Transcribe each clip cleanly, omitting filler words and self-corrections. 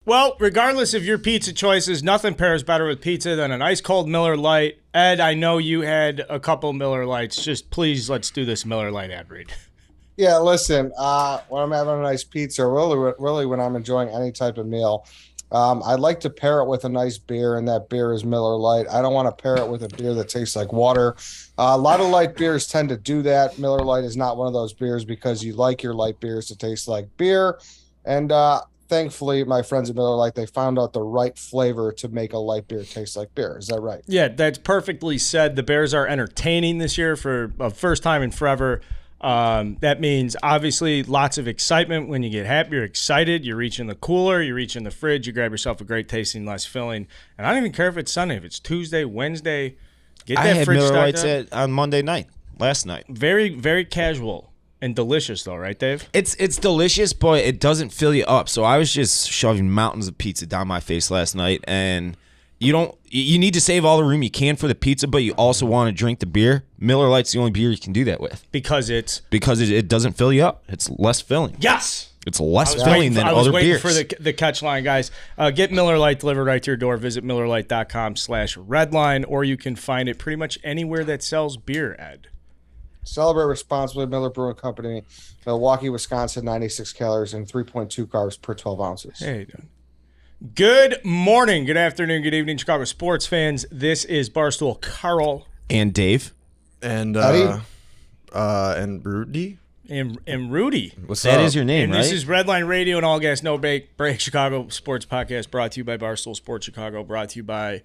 Well, regardless of your pizza choices, nothing pairs better with pizza than an ice cold Miller Lite. Ed, I know you had a couple Miller Lights. Just please, let's do this Miller Lite ad read. Yeah, listen, when I'm having a nice pizza, really when I'm enjoying any type of meal, I'd like to pair it with a nice beer, and that beer is Miller Lite. I don't want to pair it with a beer that tastes like water. A lot of light beers tend to do that. Miller Lite is not one of those beers because you like your light beers to taste like beer. And thankfully, my friends at Miller Lite, they found out the right flavor to make a light beer taste like beer. Is that right? Yeah, that's perfectly said. The Bears are entertaining this year for a first time in forever. That means obviously lots of excitement. When you get happy, you're excited. You reach in the cooler, you reach in the fridge, you grab yourself a great tasting, less filling. And I don't even care if it's Sunday, if it's Tuesday, Wednesday. Get that I had fridge Miller stocked Lights up. on Monday night, last night. Very, very casual and delicious, though, right, Dave? It's delicious, but it doesn't fill you up. So I was just shoving mountains of pizza down my face last night, and you need to save all the room you can for the pizza, but you also want to drink the beer. Miller Lite's the only beer you can do that with. Because it doesn't fill you up. It's less filling. Yes! It's less filling than other beers. I was waiting for the catch line, guys. Get Miller Lite delivered right to your door. Visit MillerLite.com/redline, or you can find it pretty much anywhere that sells beer, Ed. Celebrate responsibly. Miller Brewing Company, Milwaukee, Wisconsin, 96 calories and 3.2 carbs per 12 ounces. Hey, dude. Good morning, good afternoon, good evening, Chicago sports fans. This is Barstool Carl. And Dave. And Eddie? And Rudy. And Rudy. What's That up? is your name, And right? this is Redline Radio, and All Gas No Break Chicago Sports Podcast, brought to you by Barstool Sports Chicago, brought to you by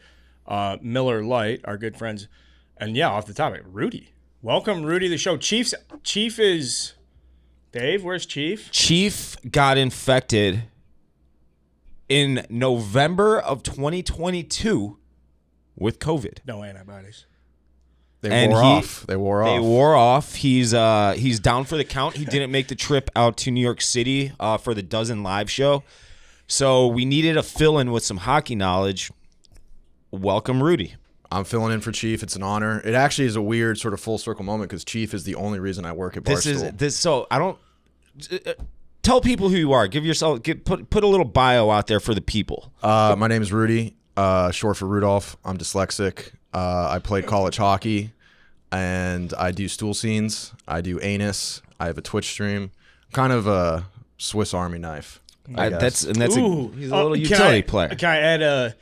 Miller Lite, our good friends. And yeah, off the topic, Rudy. Welcome, Rudy, to the show. Chief is Dave. Where's Chief? Chief got infected in November of 2022 with COVID. No antibodies. They wore off. He's down for the count. He didn't make the trip out to New York City for the Dozen Live show. So we needed a fill-in with some hockey knowledge. Welcome, Rudy. I'm filling in for Chief. It's an honor. It actually is a weird sort of full circle moment because Chief is the only reason I work at Barstool. So I don't tell people who you are. Give yourself put a little bio out there for the people. My name is Rudy, short for Rudolph. I'm dyslexic. I played college hockey, and I do stool scenes. I do anus. I have a Twitch stream. Kind of a Swiss Army knife. He's a little utility player. Can I add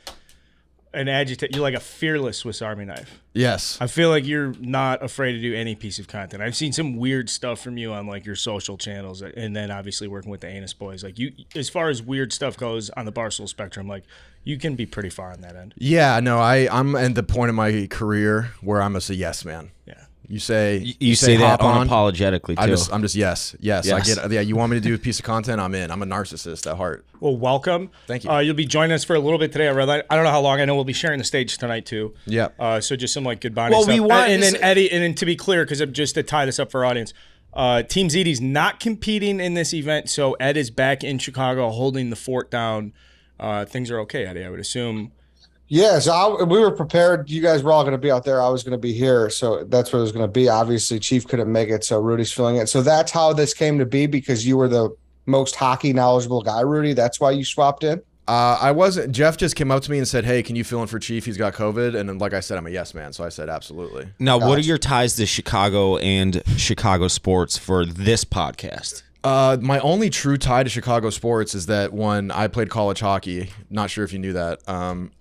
an adjective? You're like a fearless Swiss Army knife. Yes. I feel like you're not afraid to do any piece of content. I've seen some weird stuff from you on like your social channels, and then obviously working with the Anus Boys. Like you, as far as weird stuff goes on the Barstool spectrum, like you can be pretty far on that end. Yeah, no, I'm at the point in my career where I'm a yes man. Yeah. You say that hop on. unapologetically too. I'm just yes. I get it. Yeah, you want me to do a piece of content? I'm in. I'm a narcissist at heart. Well, welcome. Thank you. You'll be joining us for a little bit today. I don't know how long. I know we'll be sharing the stage tonight too. Yeah. So just some like good bonding stuff. And then Eddie, and then to be clear, because just to tie this up for our audience, Team ZD's not competing in this event, so Ed is back in Chicago holding the fort down. Things are okay, Eddie, I would assume. Yeah, so we were prepared. You guys were all going to be out there. I was going to be here. So that's what it was going to be. Obviously, Chief couldn't make it, so Rudy's filling it. So that's how this came to be, because you were the most hockey knowledgeable guy, Rudy. That's why you swapped in? I wasn't. Jeff just came up to me and said, hey, can you fill in for Chief? He's got COVID. And then, like I said, I'm a yes man. So I said, absolutely. Now, what are your ties to Chicago and Chicago sports for this podcast? My only true tie to Chicago sports is that when I played college hockey, not sure if you knew that,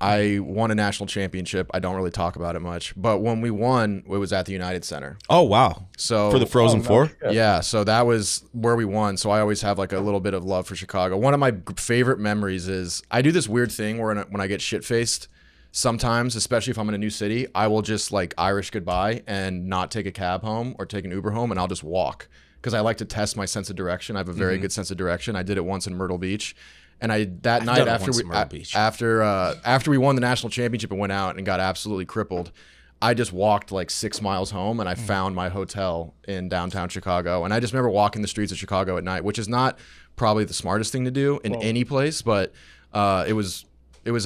I won a national championship. I don't really talk about it much, but when we won, it was at the United Center. Oh, wow. So for the Frozen Four? Yeah, so that was where we won. So I always have like a little bit of love for Chicago. One of my favorite memories is I do this weird thing where when I get shit-faced, sometimes, especially if I'm in a new city, I will just like Irish goodbye and not take a cab home or take an Uber home, and I'll just walk. Because I like to test my sense of direction. I have a very good sense of direction. I did it once in Myrtle Beach, and that night after we won the national championship and went out and got absolutely crippled, I just walked like 6 miles home, and I found my hotel in downtown Chicago. And I just remember walking the streets of Chicago at night, which is not probably the smartest thing to do in any place, but it was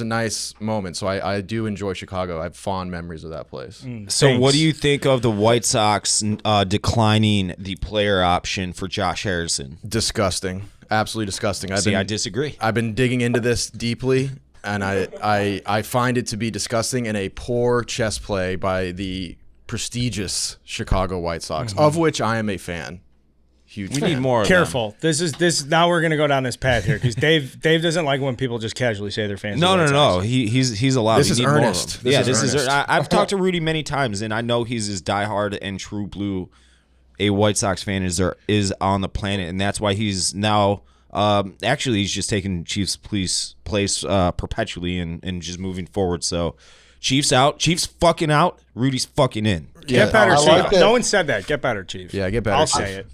a nice moment. So I do enjoy Chicago. I have fond memories of that place. So what do you think of the White Sox declining the player option for Josh Harrison? Disgusting. Absolutely disgusting. I disagree. I've been digging into this deeply, and I find it to be disgusting and a poor chess play by the prestigious Chicago White Sox, of which I am a fan. Huge We fan. need more. Careful. Of them. This. Now we're gonna go down this path here because Dave doesn't like when people just casually say they're fans. No. of the White Sox. He's allowed. This We is need more of earnest. them. This is earnest. I've talked to Rudy many times, and I know he's as diehard and true blue a White Sox fan as there is on the planet, and that's why he's now. Actually, he's just taking Chiefs' place perpetually and just moving forward. So, Chiefs out. Chiefs fucking out. Rudy's fucking in. Get better, I Chief. like that. No one said that. Get better, Chief. Yeah, get better, I'll Chief. say it.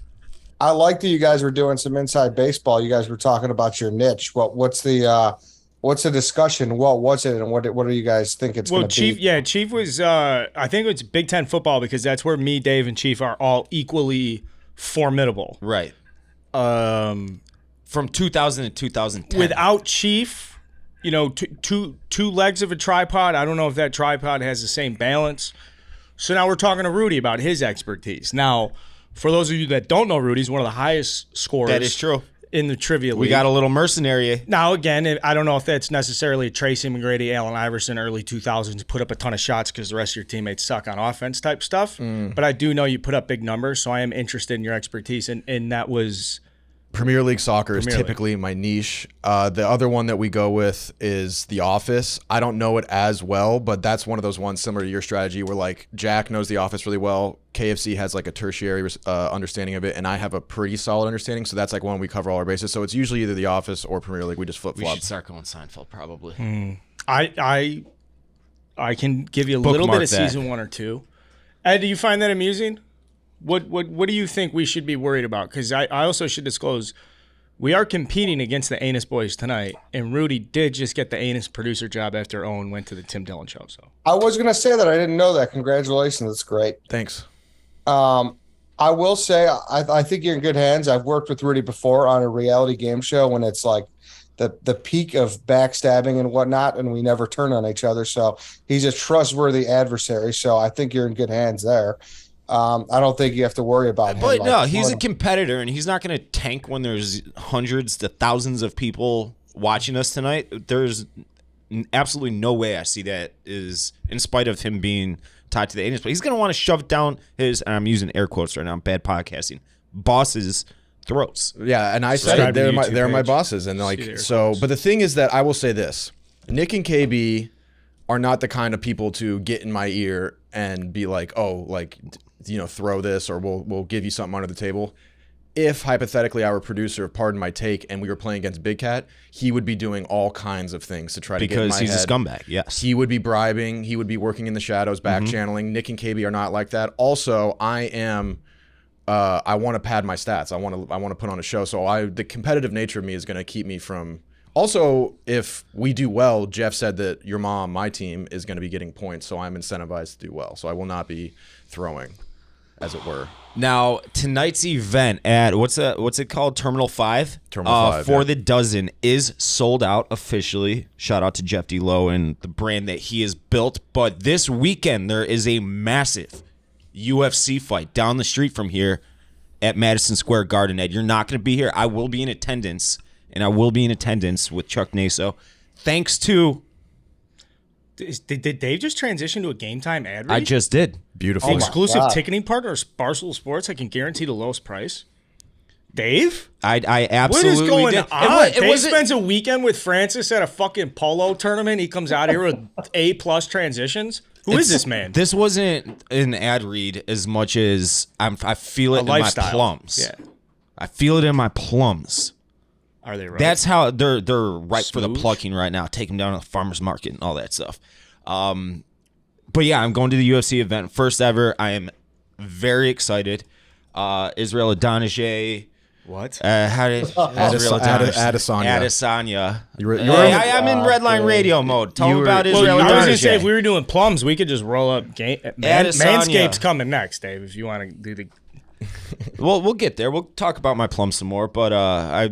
I like that you guys were doing some inside baseball. You guys were talking about your niche. What's the discussion? What was it, and what do you guys think it's Well, going to Chief, be? yeah, Chief was. I think it's Big Ten football because that's where me, Dave, and Chief are all equally formidable. Right. Um, From 2000 to 2010. without Chief, two legs of a tripod. I don't know if that tripod has the same balance. So now we're talking to Rudy about his expertise. Now, for those of you that don't know, Rudy's one of the highest scorers. That is true. In the trivia league. We got a little mercenary. Now, again, I don't know if that's necessarily Tracy McGrady, Allen Iverson, early 2000s, put up a ton of shots because the rest of your teammates suck on offense type stuff. But I do know you put up big numbers, so I am interested in your expertise. And that was Premier League soccer is Premier League. typically my niche. The other one that we go with is The Office. I don't know it as well, but that's one of those ones similar to your strategy where like Jack knows The Office really well. KFC has like a tertiary understanding of it, and I have a pretty solid understanding. So that's like one we cover all our bases. So it's usually either The Office or Premier League. We just flip We flop. should start going Seinfeld probably. I can give you a little Bookmark bit of that. season 1 or 2. Ed, do you find that amusing? What do you think we should be worried about? Because I also should disclose we are competing against the Anus Boys tonight, and Rudy did just get the Anus producer job after Owen went to the Tim Dillon show. So I was going to say that. I didn't know that. Congratulations. That's great. Thanks. I will say I think you're in good hands. I've worked with Rudy before on a reality game show when it's like the peak of backstabbing and whatnot, and we never turn on each other. So he's a trustworthy adversary. So I think you're in good hands there. I don't think you have to worry about him. But like, no, he's a competitor, and he's not going to tank when there's hundreds to thousands of people watching us tonight. There's absolutely no way I see that is, in spite of him being tied to the anus. But he's going to want to shove it down his, and I'm using air quotes right now, bad podcasting, boss's throats. Yeah, and I said Subscribe it. to They're the my YouTube they're my page. bosses, and See like their so. quotes. But the thing is that I will say this: Nick and KB are not the kind of people to get in my ear and be like, "Oh, like throw this," or we'll give you something under the table. If hypothetically I were producer of Pardon My Take and we were playing against Big Cat, he would be doing all kinds of things to try to get in Because my he's head. a scumbag, yes. He would be bribing. He would be working in the shadows, back channeling. Nick and KB are not like that. Also, I am. I want to pad my stats. I want to put on a show. So the competitive nature of me is going to keep me from. Also, if we do well, Jeff said that your mom, my team, is going to be getting points. So I'm incentivized to do well. So I will not be throwing, as it were. Now, tonight's event at what's it called? Terminal 5? Terminal 5, for yeah. the dozen is sold out officially. Shout out to Jeff D. Lowe and the brand that he has built. But this weekend there is a massive UFC fight down the street from here at Madison Square Garden. Ed, you're not going to be here. I will be in attendance, and I will be in attendance with Chuck Naso. Thanks to did Dave just transition to a game time ad read? I just did. Beautiful. my Exclusive God. ticketing partner is Barstool Sports. I can guarantee the lowest price. Dave? I What absolutely is going did. on? It Dave wasn't- spends a weekend with Francis at a fucking polo tournament. He comes out here with A+ transitions. Who is this man? This wasn't an ad read as much as I feel it A in lifestyle. my plums. Yeah. I feel it in my plums. Are they right? That's how they're ripe for the Smooch? plucking right now. Take them down to the farmer's market and all that stuff. But yeah, I'm going to the UFC event. First ever. I am very excited. Israel Adonijay. what? How did Israel Adonijay? Adesanya. Adesanya. You're I'm in red line radio mode. Tell me about Well, Israel I was going to say, Adonijay. if we were doing plums, we could just roll up. Adesanya. Manscaped's coming next, Dave, if you want to do the... Well, we'll get there. We'll talk about my plums some more. But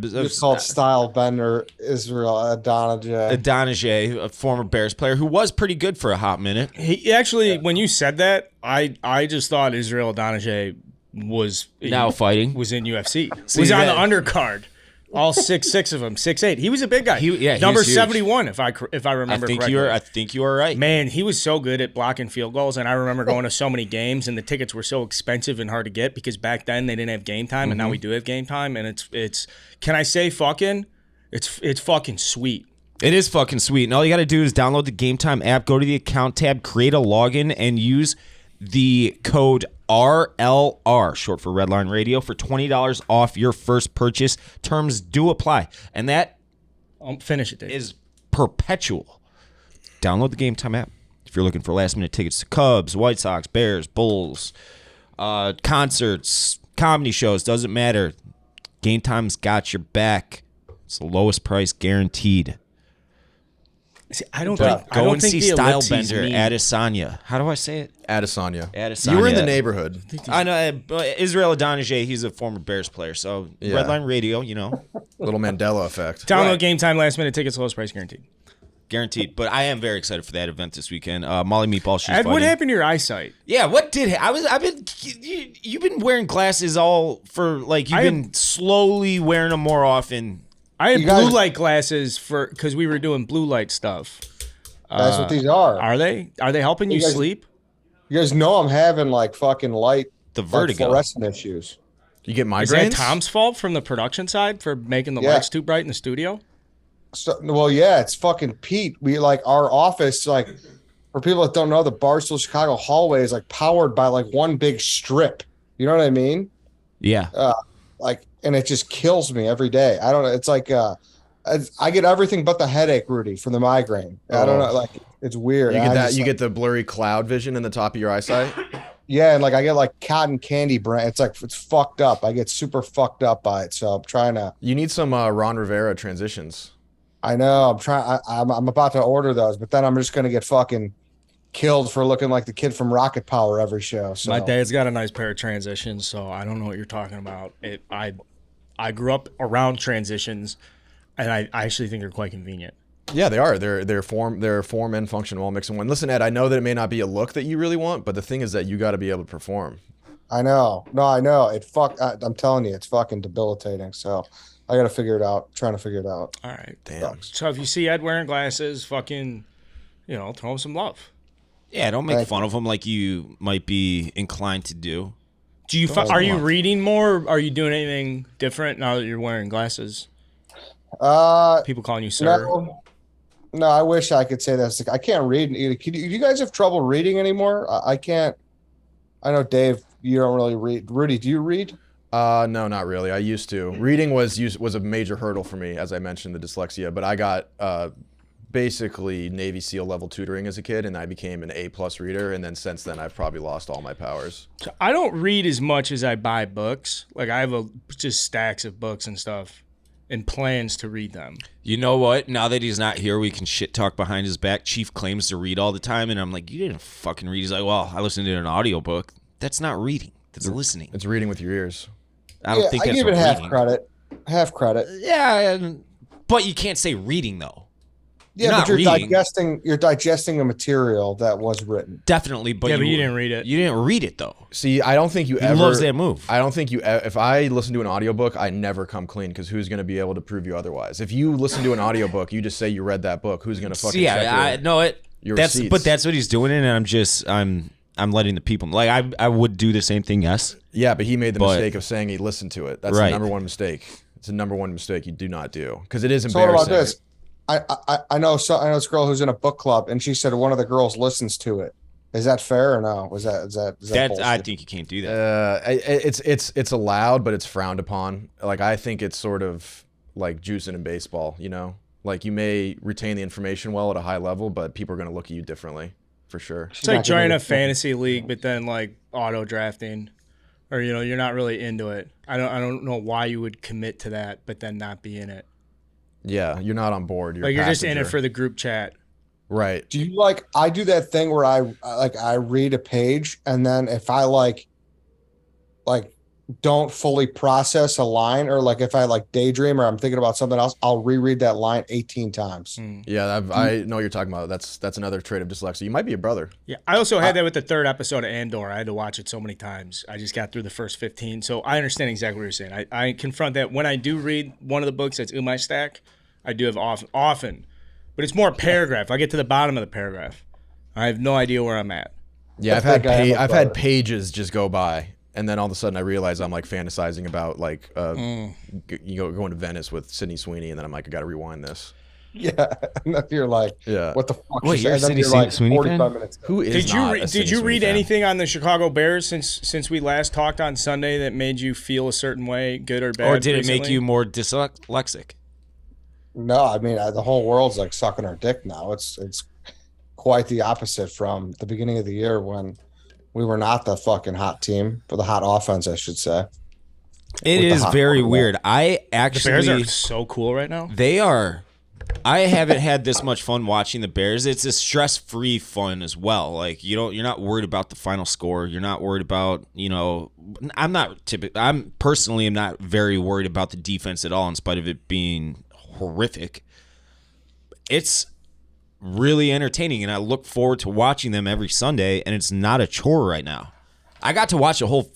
It's called Style Bender Israel Adonijay. Adonijay, a former Bears player who was pretty good for a hot minute. He actually, when you said that, I just thought Israel Adonijay was Now fighting. was in UFC. See, was on that- the undercard. All 6'6" of them, 6'8". He was a big guy. He Number was huge. 71, if I remember correctly. I think you are right. Man, he was so good at blocking field goals, and I remember going to so many games, and the tickets were so expensive and hard to get because back then they didn't have game time, and now we do have game time, and it's. Can I say fucking? It's fucking sweet. It is fucking sweet. And all you got to do is download the Game Time app, go to the account tab, create a login, and use the code RLR, short for Redline Radio, for $20 off your first purchase. Terms do apply. And that Finish it, Dave. is perpetual. Download the Game Time app if you're looking for last-minute tickets to Cubs, White Sox, Bears, Bulls, concerts, comedy shows, doesn't matter. Game Time's got your back. It's the lowest price guaranteed. See, I don't Go and think see the ellipses Stylebender mean- Adesanya. How do I say it? Adesanya. Adesanya. You were in the neighborhood. I know. Israel Adonijay, he's a former Bears player. So Yeah. Redline Radio, you know, Little Mandela effect. Download Right. Game Time last minute tickets, lowest price guaranteed. guaranteed. But I am very excited for that event this weekend. Molly Meatball, she's Ed, what fighting. happened to your eyesight? Yeah, what did you've been wearing glasses all for like you've been slowly wearing them more often. I had You guys- blue light glasses because we were doing blue light stuff. That's what these are. Are they? Are they helping you guys- sleep? You guys know I'm having like fucking light, The like, vertigo. fluorescent issues. You get migraines? Is that Tom's fault from the production side for making the Yeah. lights too bright in the studio? So, well, yeah, it's fucking Pete. We like our office, like for people that don't know, the Barstool Chicago hallway is like powered by like one big strip. You know what I mean? Yeah. Like, and it just kills me every day. I don't know. It's like I get everything but the headache, Rudy, from the migraine. I don't know. Like, it's weird. You get I that. just, You like, get the blurry cloud vision in the top of your eyesight. yeah, and like I get like cotton candy brand. It's like it's fucked up. I get super fucked up by it. So I'm trying to. You need some Ron Rivera transitions. I know. I'm trying. I'm about to order those, but then I'm just gonna get fucking killed for looking like the kid from Rocket Power every show. So My dad's got a nice pair of transitions, so I don't know what you're talking about. I grew up around transitions, and I actually think they're quite convenient. Yeah, they are. They're form and function all mixed in one. Listen, Ed, I know that it may not be a look that you really want, but the thing is that you got to be able to perform. I know. No, I know. I'm telling you, it's fucking debilitating. So I got to figure it out. Trying to figure it out. All right. Damn. So if you see Ed wearing glasses, fucking, throw him some love. Yeah, don't make Thank fun of them like you might be inclined to do. Are you reading more? Are you doing anything different now that you're wearing glasses? People calling you sir. No, I wish I could say that. I can't read. Do you guys have trouble reading anymore? I can't. I know, Dave, you don't really read. Rudy, do you read? No, not really. I used to. Reading was a major hurdle for me, as I mentioned, the dyslexia. But I got basically Navy SEAL level tutoring as a kid, and I became an A+ reader. And then since then, I've probably lost all my powers. So I don't read as much as I buy books. Like I have just stacks of books and stuff, and plans to read them. You know what? Now that he's not here, we can shit talk behind his back. Chief claims to read all the time, and I'm like, you didn't fucking read. He's like, well, I listened to an audiobook. That's not reading. That's listening. It's reading with your ears. I don't think I that's give what it half reading. credit. Half credit. Yeah, but you can't say reading though. Yeah, not but you're reading. digesting. You're digesting a material that was written. Definitely, but Yeah, but you didn't read it. You didn't read it though. See, I don't think you He ever. loves that move. I don't think you. If I listen to an audiobook, I never come clean because who's going to be able to prove you otherwise? If you listen to an audiobook, you just say you read that book. Who's going to fucking? See, check I your- know it. your That's receipts? but that's what he's doing, and I'm letting the people like I would do the same thing. Yes. Yeah, but he made the But- mistake of saying he listened to it. That's Right. the number one mistake. It's the number one mistake you do not do because it is So what embarrassing. about this? I know this girl who's in a book club, and she said one of the girls listens to it. Is that fair or no? Is that That I bullshit? think you can't do that. It's allowed, but it's frowned upon. Like I think it's sort of like juicing in baseball. You know, like you may retain the information well at a high level, but people are going to look at you differently, for sure. It's like not gonna joining a get- fantasy league, but then like auto drafting, or you're not really into it. I don't know why you would commit to that, but then not be in it. Yeah, you're not on board. You're, Like you're just in it passenger. for the group chat. right. Do you like? I do that thing where I read a page, and then if I like don't fully process a line, or like if I like daydream or I'm thinking about something else, I'll reread that line 18 times. Yeah, I know what you're talking about. That's another trait of dyslexia. You might be a brother. Yeah, I also had that with the third episode of Andor. I had to watch it so many times. I just got through the first 15. So I understand exactly what you're saying. I confront that when I do read one of the books that's in my stack. I do have often, but it's more paragraph. I get to the bottom of the paragraph. I have no idea where I'm at. Yeah, That's like I have a I've brother. had pages just go by, and then all of a sudden I realize I'm like fantasizing about like going to Venice with Sydney Sweeney, and then I'm like, I got to rewind this. Yeah. And then you're like, Yeah. what the fuck? Wait, she you're a said? And then Sydney you're Sweeney fan? 45 minutes. Who is Did you not a did Sydney you Sweeney read fan? anything on the Chicago Bears since we last talked on Sunday that made you feel a certain way, good or bad? Or did it make recently? you more dyslexic? No, I mean, the whole world's like sucking our dick now. It's quite the opposite from the beginning of the year when we were not the fucking hot team, for the hot offense, I should say. It With the is hot very quarterback. weird. I The Bears actually are so cool right now. they are. I haven't had this much fun watching the Bears. It's a stress-free fun as well. Like you're not worried about the final score. You're not worried about, I'm personally am not very worried about the defense at all, in spite of it being horrific. It's really entertaining, and I look forward to watching them every Sunday, and it's not a chore right now. I got to watch a whole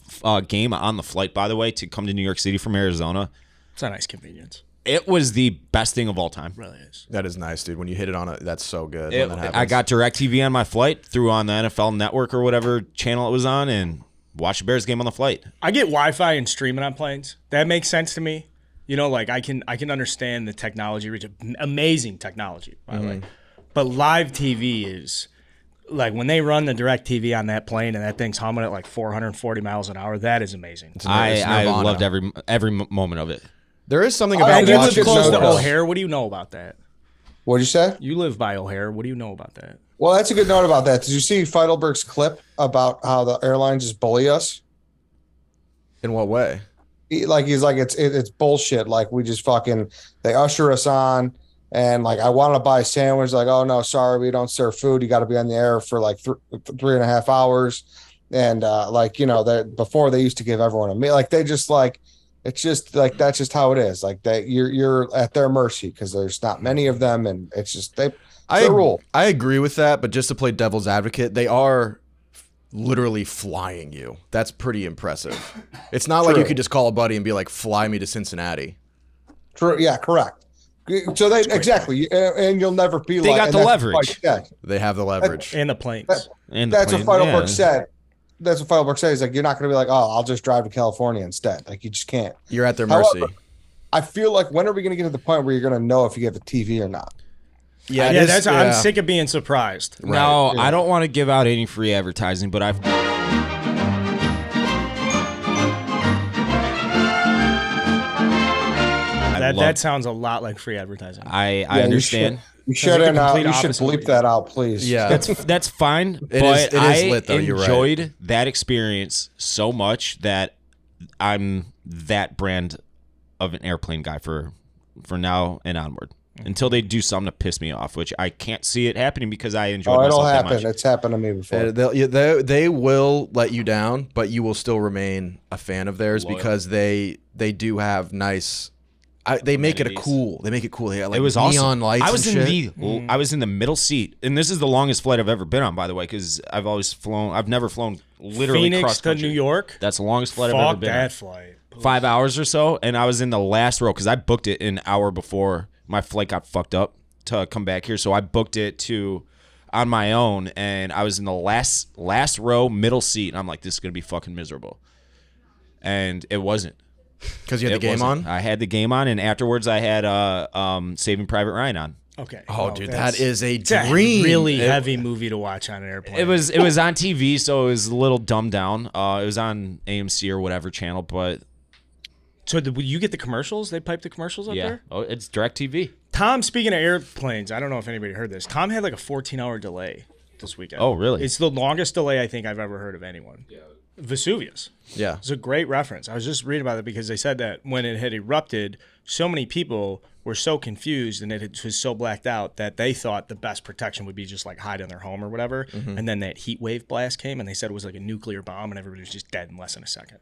game on the flight, by the way, to come to New York City from Arizona. It's a nice convenience. It was the best thing of all time. It really is. That is nice, dude. When you hit it on it, that's so good. when that happens. I got DirecTV on my flight, threw on the NFL Network or whatever channel it was on, and watched the Bears game on the flight. I get Wi-Fi and streaming on planes. That makes sense to me. Like I can understand the technology, amazing technology, by the way. But live TV is like when they run the DirecTV on that plane and that thing's humming at like 440 miles an hour. That is amazing. It's I Nirvana. loved every moment of it. There is something I about And you live watching close to those. O'Hare. What do you know about that? What'd you say? You live by O'Hare. What do you know about that? Well, that's a good note about that. Did you see Feidelberg's clip about how the airlines just bully us? In what way? He's like, it's bullshit. Like we just fucking, they usher us on, and like I want to buy a sandwich. Like, oh no, sorry, we don't serve food. You got to be on the air for like 3.5 hours. And before they used to give everyone a meal. Like they just like, it's just like that's just how it is. Like that you're at their mercy because there's not many of them, and it's just the rule. I agree with that, but just to play devil's advocate, they are literally flying you. That's pretty impressive. It's not like you True. could just call a buddy and be like, "Fly me to Cincinnati." True. Yeah. Correct. So they exactly, and you'll never be They like. got and the that's leverage. what Mike said. They have the leverage. And the planes. And the That's what plane, Feidelberg yeah. said. That's what Feidelberg said. He's like, you're not going to be like, oh, I'll just drive to California instead. Like, you just can't. You're at their mercy. However, I feel like when are we going to get to the point where you're going to know if you have a TV or not? Yeah, Yeah, I'm sick of being surprised. No, I don't want to give out any free advertising, but I've That sounds a lot like free advertising. I understand. You should like the complete you should opposite bleep way. that out, please. Yeah, That's fine, but it is I lit, though, you're right. enjoyed that experience so much that I'm that brand of an airplane guy for now and onward. Until they do something to piss me off, which I can't see it happening because I enjoy Oh, myself it'll that happen. much. It's happened to me before. they will let you down, but you will still remain a fan of theirs Loyal. because they do have nice. They make it cool. They make it cool. They got like It was neon awesome. lights. I was and in shit. I was in the middle seat, and this is the longest flight I've ever been on, by the way, because I've always flown. I've never flown literally Phoenix cross to country. New York. That's the longest flight I've ever Fuck been that on. flight. 5 hours or so, and I was in the last row because I booked it an hour before my flight got fucked up to come back here. So I booked it on my own, and I was in the last row, middle seat, and I'm like, this is gonna be fucking miserable, and it wasn't. Because you had the It game wasn't. on. I had the game on, and afterwards I had Saving Private Ryan on. Okay. Oh, No, dude, that's- that is a it's a dream. really heavy movie to watch on an airplane. It was on TV, so it was a little dumbed down. It was on AMC or whatever channel, but So you get the commercials? They pipe the commercials up yeah, there? oh, it's DirecTV. Tom, speaking of airplanes, I don't know if anybody heard this. Tom had like a 14-hour delay this weekend. Oh, really? It's the longest delay I think I've ever heard of anyone. Yeah. Vesuvius. Yeah. It's a great reference. I was just reading about it because they said that when it had erupted, so many people were so confused and it was so blacked out that they thought the best protection would be just like hide in their home or whatever. And then that heat wave blast came and they said it was like a nuclear bomb and everybody was just dead in less than a second.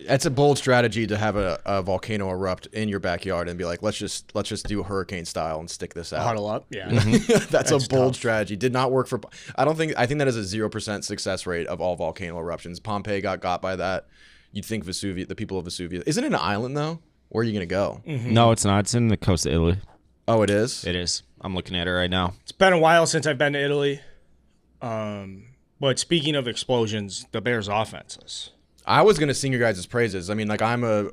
That's a bold strategy to have a volcano erupt in your backyard and be like, let's just do hurricane style and stick this out. Huddle up. Yeah. That's a bold tough. strategy. Did not work for. I think that is a 0% success rate of all volcano eruptions. Pompeii got by that. You'd think Vesuvius, the people of Vesuvius, isn't it an island though? Where are you gonna go? No, it's not. It's in the coast of Italy. Oh, it is. It is. I'm looking at it right now. It's been a while since I've been to Italy. But speaking of explosions, the Bears' offenses. I was gonna sing your guys' praises. I mean, like I'm a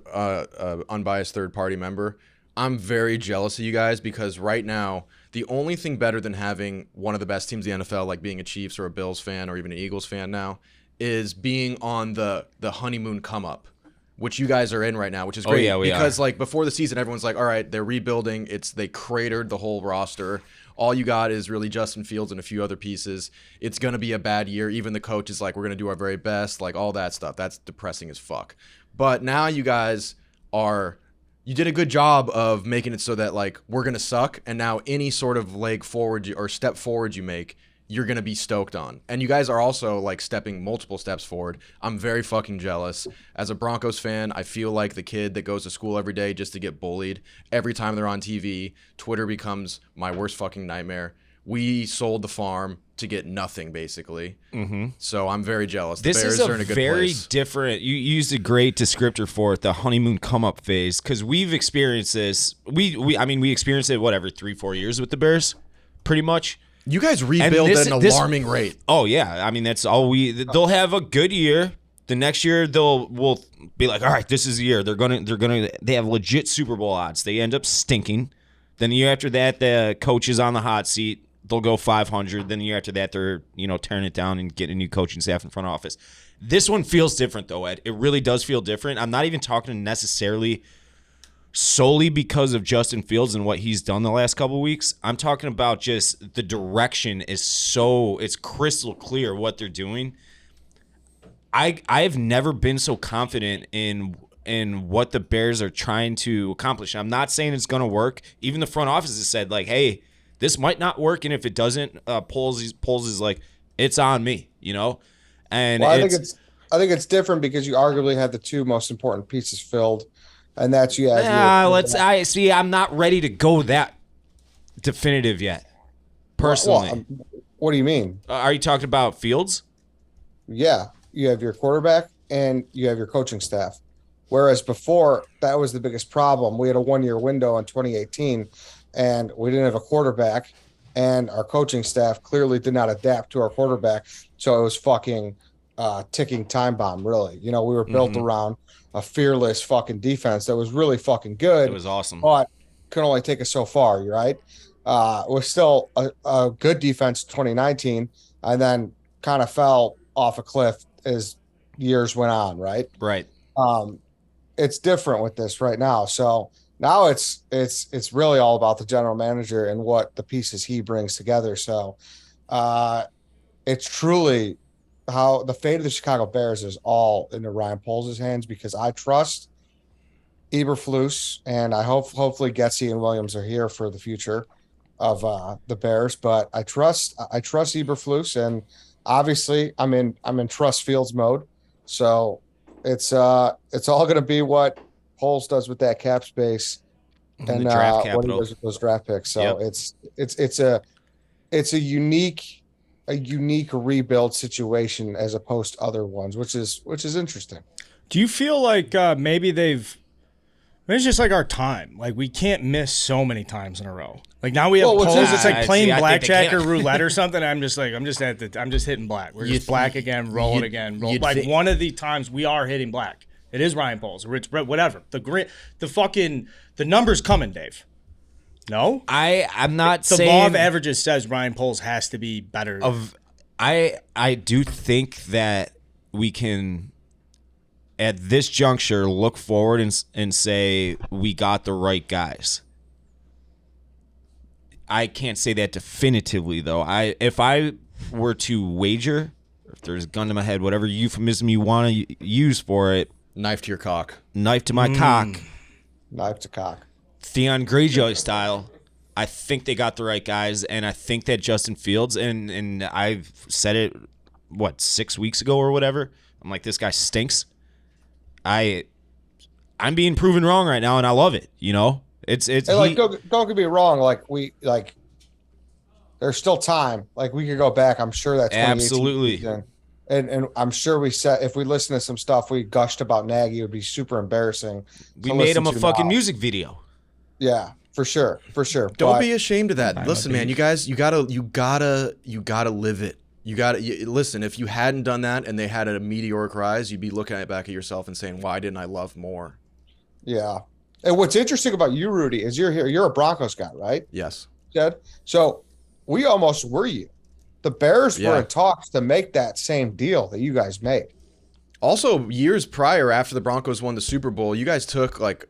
unbiased third party member. I'm very jealous of you guys because right now the only thing better than having one of the best teams in the NFL, like being a Chiefs or a Bills fan or even an Eagles fan now, is being on the honeymoon come up, which you guys are in right now, which is great. Yeah, we because are. like before the season, everyone's like, all right, they're rebuilding. They cratered the whole roster. All you got is really Justin Fields and a few other pieces. It's going to be a bad year. Even the coach is like, we're going to do our very best, like all that stuff. That's depressing as fuck. But now you guys you did a good job of making it so that like we're going to suck. And now any sort of leg forward or step forward you make, you're going to be stoked on. And you guys are also like stepping multiple steps forward. I'm very fucking jealous. As a Broncos fan, I feel like the kid that goes to school every day just to get bullied. Every time they're on TV, Twitter becomes my worst fucking nightmare. We sold the farm to get nothing, basically. Mm-hmm. So I'm very jealous. This the Bears is are in a good very place. different. You used a great descriptor for it, the honeymoon come up phase, because we've experienced this. We experienced it, whatever, 3-4 years with the Bears, pretty much. You guys rebuild at an alarming rate. Oh yeah, I mean that's all they'll have a good year. The next year we'll be like, all right, this is the year. They have legit Super Bowl odds. They end up stinking. Then the year after that, the coach is on the hot seat. They'll go 500. Then the year after that, they're tearing it down and getting a new coaching staff in front office. This one feels different though, Ed. It really does feel different. I'm not even talking necessarily solely because of Justin Fields and what he's done the last couple of weeks. I'm talking about just the direction it's crystal clear what they're doing. I've never been so confident in what the Bears are trying to accomplish. I'm not saying it's going to work. Even the front office has said like, hey, this might not work, and if it doesn't, Poles is like, it's on me, And well, I think it's different because you arguably have the two most important pieces filled. And that's I'm not ready to go that definitive yet. Personally. What do you mean? Are you talking about Fields? Yeah, you have your quarterback and you have your coaching staff. Whereas before, that was the biggest problem. We had a 1-year window in 2018, and we didn't have a quarterback, and our coaching staff clearly did not adapt to our quarterback. So it was fucking ticking time bomb, really. We were built around a fearless fucking defense that was really fucking good. It was awesome. But could only take us so far, right? It was still a good defense in 2019, and then kind of fell off a cliff as years went on, right? Right. It's different with this right now. So now it's really all about the general manager and what the pieces he brings together. So it's truly how the fate of the Chicago Bears is all in Ryan Poles' hands, because I trust Eberflus, and I hopefully Getsy and Williams are here for the future of the Bears, but I trust Eberflus, and obviously I'm in trust Fields mode. So it's all going to be what Poles does with that cap space and draft what he capital. does with those draft picks. So Yep. it's a unique rebuild situation as opposed to other ones, which is interesting. Do you feel like maybe it's just like our time? Like we can't miss so many times in a row. Like now we have Well, polls. It's like I playing think they blackjack or can. roulette or something. I'm just hitting black. We're just black again, rolling again. you'd Like think- one of the times we are hitting black. It is Ryan Poles, Rich Brett, whatever. The numbers coming, Dave. No, I'm not the saying law of averages says Ryan Poles has to be better. I do think that we can, at this juncture, look forward and say we got the right guys. I can't say that definitively, though. If I were to wager, if there's a gun to my head, whatever euphemism you want to use for it, Knife to your cock. knife to my cock, Knife to cock. Theon Greyjoy style, I think they got the right guys, and I think that Justin Fields, and I've said it, 6 weeks ago or whatever, I'm like, this guy stinks. I'm being proven wrong right now, and I love it. You know, it's And like, don't get me wrong. Like there's still time. Like we could go back. I'm sure that's absolutely. And I'm sure we said if we listen to some stuff we gushed about Nagy, it would be super embarrassing. We made him a fucking music video. Yeah, for sure. Don't be ashamed of that. Listen, man, you guys, you gotta live it. Listen. If you hadn't done that and they had a meteoric rise, you'd be looking back at yourself and saying, "Why didn't I love more?" Yeah. And what's interesting about you, Rudy, is you're a Broncos guy, right? Yes. Jed? So we almost were you. The Bears were in talks to make that same deal that you guys made. Also, years prior, after the Broncos won the Super Bowl, you guys took like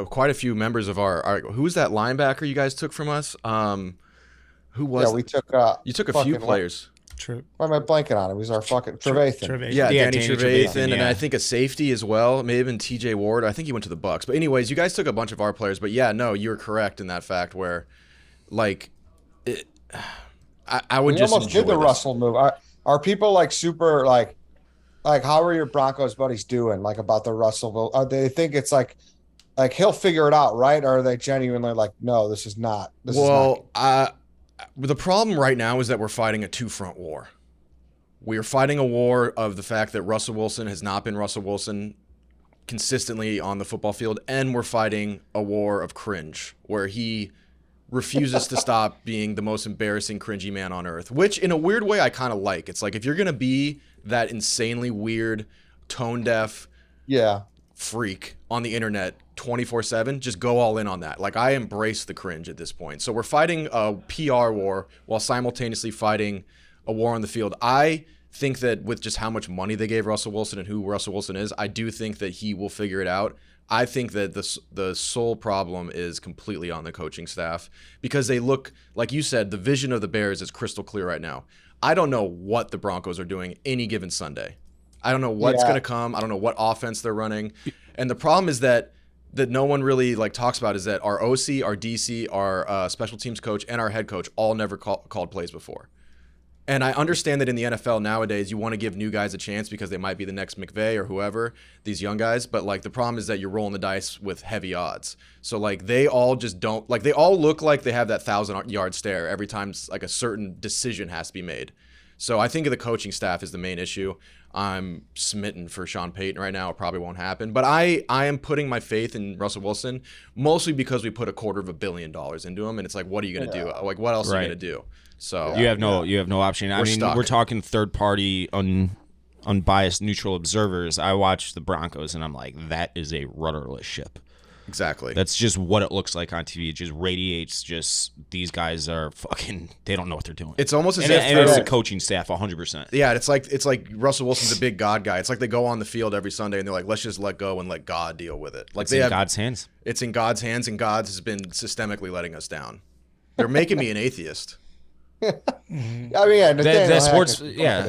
quite a few members of our who was that linebacker you guys took from us? Who was? Yeah, we took. You took a few players. Why am I blanking on him? He's our fucking Trevathan. Yeah, Danny Trevathan, and I think a safety as well. Maybe even T.J. Ward. I think he went to the Bucs. But anyways, you guys took a bunch of our players. But yeah, no, you're correct in that fact where, like, I would just almost did the Russell move. Are people like super like how are your Broncos buddies doing like about the Russell? Are they think it's like he'll figure it out, right? Or are they genuinely like, no, this is not. The problem right now is that we're fighting a two-front war. We are fighting a war of the fact that Russell Wilson has not been Russell Wilson consistently on the football field, and we're fighting a war of cringe where he refuses to stop being the most embarrassing, cringy man on earth, which in a weird way I kind of like. It's like if you're going to be that insanely weird, tone-deaf freak on the internet 24/7, just go all in on that. Like I embrace the cringe at this point. So we're fighting a PR war while simultaneously fighting a war on the field. I think that with just how much money they gave Russell Wilson and who Russell Wilson is, I do think that he will figure it out. I think that the sole problem is completely on the coaching staff because they look, like you said, the vision of the Bears is crystal clear right now. I don't know what the Broncos are doing any given Sunday. I don't know what's going to come. I don't know what offense they're running. And the problem is that no one really like talks about is that our OC, our DC, our special teams coach, and our head coach all never called plays before. And I understand that in the NFL nowadays, you want to give new guys a chance because they might be the next McVay or whoever, these young guys. But like the problem is that you're rolling the dice with heavy odds. So like they all just don't like they all look like they have that 1,000-yard stare every time like a certain decision has to be made. So I think the coaching staff is the main issue. I'm smitten for Sean Payton right now. It probably won't happen. But I am putting my faith in Russell Wilson mostly because we put $250 million into him. And it's like, what are you going to do? Like, what else are you going to do? So you have no option. I mean, stuck. We're talking third party, unbiased, neutral observers. I watch the Broncos and I'm like, that is a rudderless ship. Exactly. That's just what it looks like on TV. It just radiates. Just these guys are fucking. They don't know what they're doing. It's almost as if it's the coaching staff, 100%. Yeah, it's like Russell Wilson's a big God guy. It's like they go on the field every Sunday and they're like, let's just let go and let God deal with it. Like it's in God's hands. It's in God's hands, and God has been systemically letting us down. They're making me an atheist. I mean, that sports. Yeah,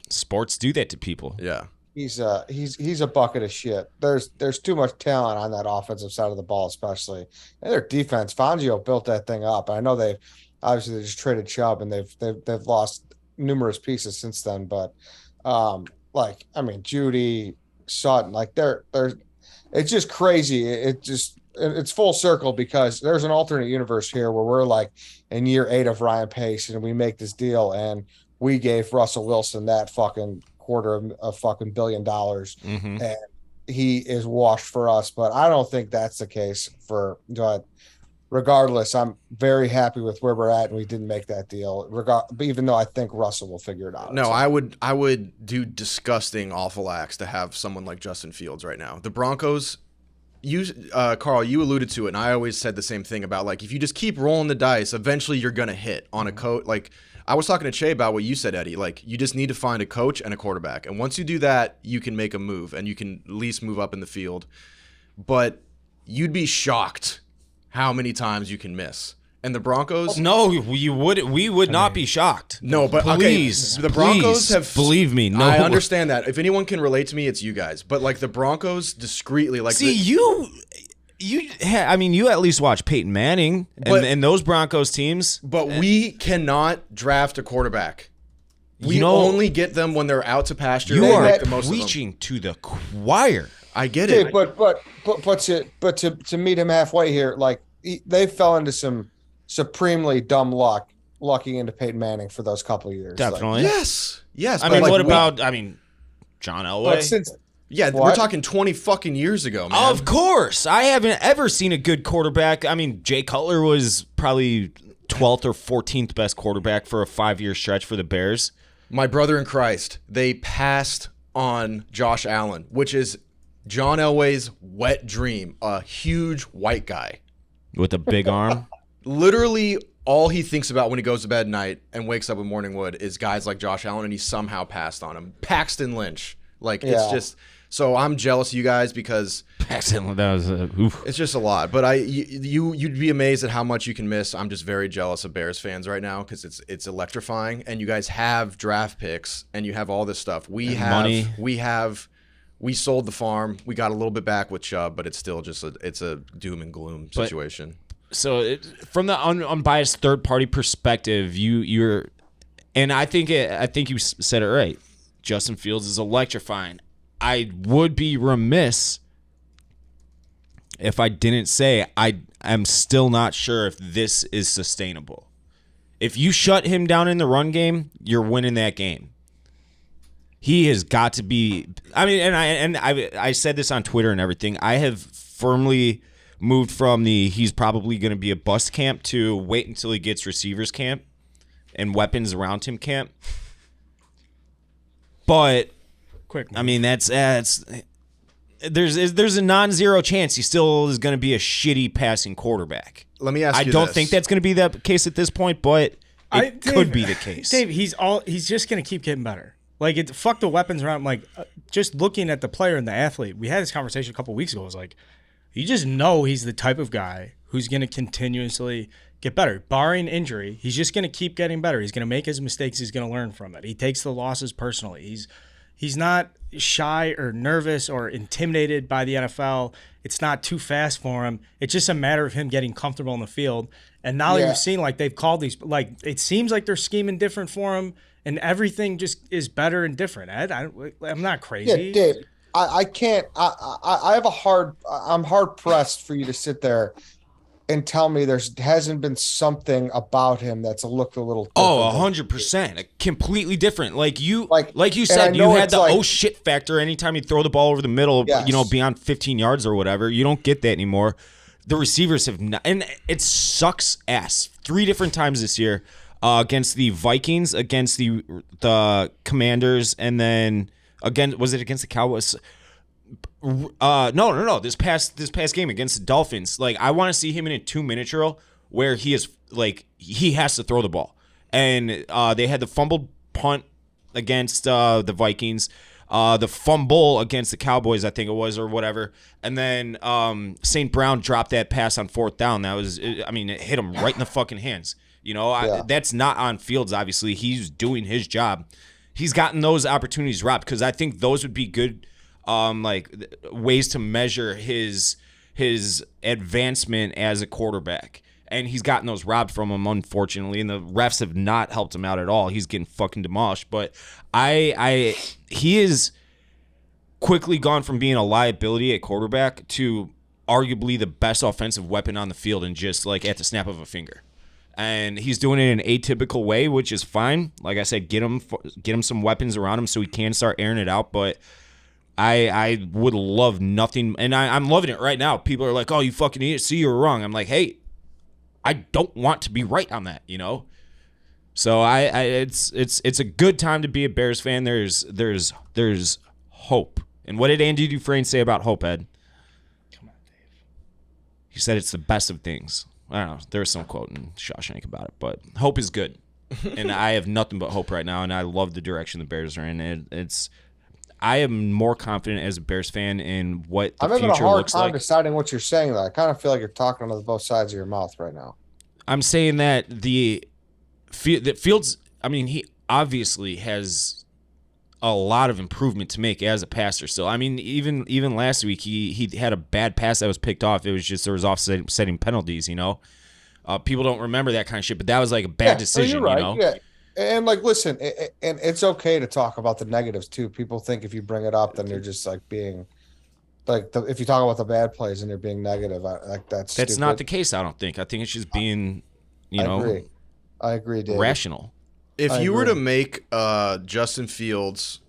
sports do that to people. Yeah. He's a bucket of shit. There's too much talent on that offensive side of the ball, especially. And their defense, Fangio built that thing up. I know they just traded Chubb and they've lost numerous pieces since then. But Judy, Sutton, like they're it's just crazy. It's full circle because there's an alternate universe here where we're like in year 8 of Ryan Pace and we make this deal and we gave Russell Wilson that fucking $250 million and he is washed for us. But I don't think that's the case regardless, I'm very happy with where we're at and we didn't make that deal. Even though I think Russell will figure it out. No, I would do disgusting, awful acts to have someone like Justin Fields right now. The Broncos, Carl, you alluded to it, and I always said the same thing about like if you just keep rolling the dice, eventually you're gonna hit on a coach. Like I was talking to Che about what you said, Eddie. Like you just need to find a coach and a quarterback, and once you do that, you can make a move and you can at least move up in the field. But you'd be shocked how many times you can miss. And the Broncos? No, we would not be shocked. No, but please, the Broncos have believe me. No, I understand that. If anyone can relate to me, it's you guys. But like the Broncos, discreetly, like you at least watch Peyton Manning and those Broncos teams. But we cannot draft a quarterback. We only get them when they're out to pasture. You are preaching to the choir. I get Okay, it. but to meet him halfway here, like they fell into some supremely dumb luck, lucking into Peyton Manning for those couple of years. Definitely. Yes. I but mean, like, what about John But Elway? since Yeah, What? we're talking 20 fucking years ago, man. Of course. I haven't ever seen a good quarterback. I mean, Jay Cutler was probably 12th or 14th best quarterback for a 5-year stretch for the Bears. My brother in Christ, they passed on Josh Allen, which is John Elway's wet dream, a huge white guy. With a big arm. Literally all he thinks about when he goes to bed at night and wakes up with morning wood is guys like Josh Allen, and he somehow passed on him. Paxton Lynch. Like, it's just... So I'm jealous of you guys because Excellent. That was oof. it's just a lot. But you'd be amazed at how much you can miss. I'm just very jealous of Bears fans right now because it's electrifying, and you guys have draft picks and you have all this stuff. We have money. We sold the farm. We got a little bit back with Chubb, but it's still just it's a doom and gloom situation. So from the unbiased third party perspective, you're, and I think you said it right. Justin Fields is electrifying. I would be remiss if I didn't say I am still not sure if this is sustainable. If you shut him down in the run game, you're winning that game. He has got to be. I mean, and I said this on Twitter and everything. I have firmly moved from the he's probably going to be a bust camp to wait until he gets receivers camp and weapons around him camp. But Quick. I mean, that's there's a non-zero chance he still is going to be a shitty passing quarterback. Let me ask you I don't this. think that's going to be the case at this point, but it could be the case. Dave, he's just going to keep getting better. Like, fuck the weapons around. Like, just looking at the player and the athlete. We had this conversation a couple of weeks ago. It was like, you just know he's the type of guy who's going to continuously get better. Barring injury, he's just going to keep getting better. He's going to make his mistakes. He's going to learn from it. He takes the losses personally. He's not shy or nervous or intimidated by the NFL. It's not too fast for him. It's just a matter of him getting comfortable in the field. And now that you've seen, like, they've called these, like, it seems like they're scheming different for him, and everything just is better and different. Ed, I'm not crazy. Yeah, Dave, I can't. I have I'm hard pressed for you to sit there and tell me hasn't been something about him that's looked a little different. 100%, completely different. Like you and said, I you know had it's the like- oh shit factor anytime you throw the ball over the middle, Yes. beyond 15 yards or whatever. You don't get that anymore. The receivers have not, and it sucks ass. 3 different times this year against the Vikings, against the Commanders, and then was it against the Cowboys? No. This past game against the Dolphins, like, I want to see him in a 2-minute drill where he is like he has to throw the ball. And they had the fumbled punt against the Vikings, the fumble against the Cowboys, I think it was, or whatever. And then St. Brown dropped that pass on 4th down. That was, I mean, it hit him right in the fucking hands. That's not on Fields. Obviously, he's doing his job. He's gotten those opportunities robbed because I think those would be good. Ways to measure his advancement as a quarterback, and he's gotten those robbed from him, unfortunately, and the refs have not helped him out at all. He's getting fucking demolished. But he is quickly gone from being a liability at quarterback to arguably the best offensive weapon on the field, and just like at the snap of a finger. And he's doing it in an atypical way, which is fine. Like I said, get him some weapons around him so he can start airing it out, but I would love nothing, and I'm loving it right now. People are like, "Oh, you fucking idiot! See, you're wrong." I'm like, "Hey, I don't want to be right on that," So it's a good time to be a Bears fan. There's hope. And what did Andy Dufresne say about hope, Ed? Come on, Dave. He said it's the best of things. I don't know. There's some quote in Shawshank about it, but hope is good, and I have nothing but hope right now. And I love the direction the Bears are in. I am more confident as a Bears fan in what the future looks like. I'm having a hard time deciding what you're saying, though. I kind of feel like you're talking on both sides of your mouth right now. I'm saying that that Fields, I mean, he obviously has a lot of improvement to make as a passer still. I mean, even last week, he had a bad pass that was picked off. It was just there was offsetting penalties, People don't remember that kind of shit, but that was like a bad decision, you're right. Yeah. And, like, listen, and it's okay to talk about the negatives, too. People think if you bring it up, then you're just, like, being Like if you talk about the bad plays and you're being negative, like that's stupid. not the case. I don't think. I think it's just being, I agree, Dave. rational. If I you were agree. to make Justin Fields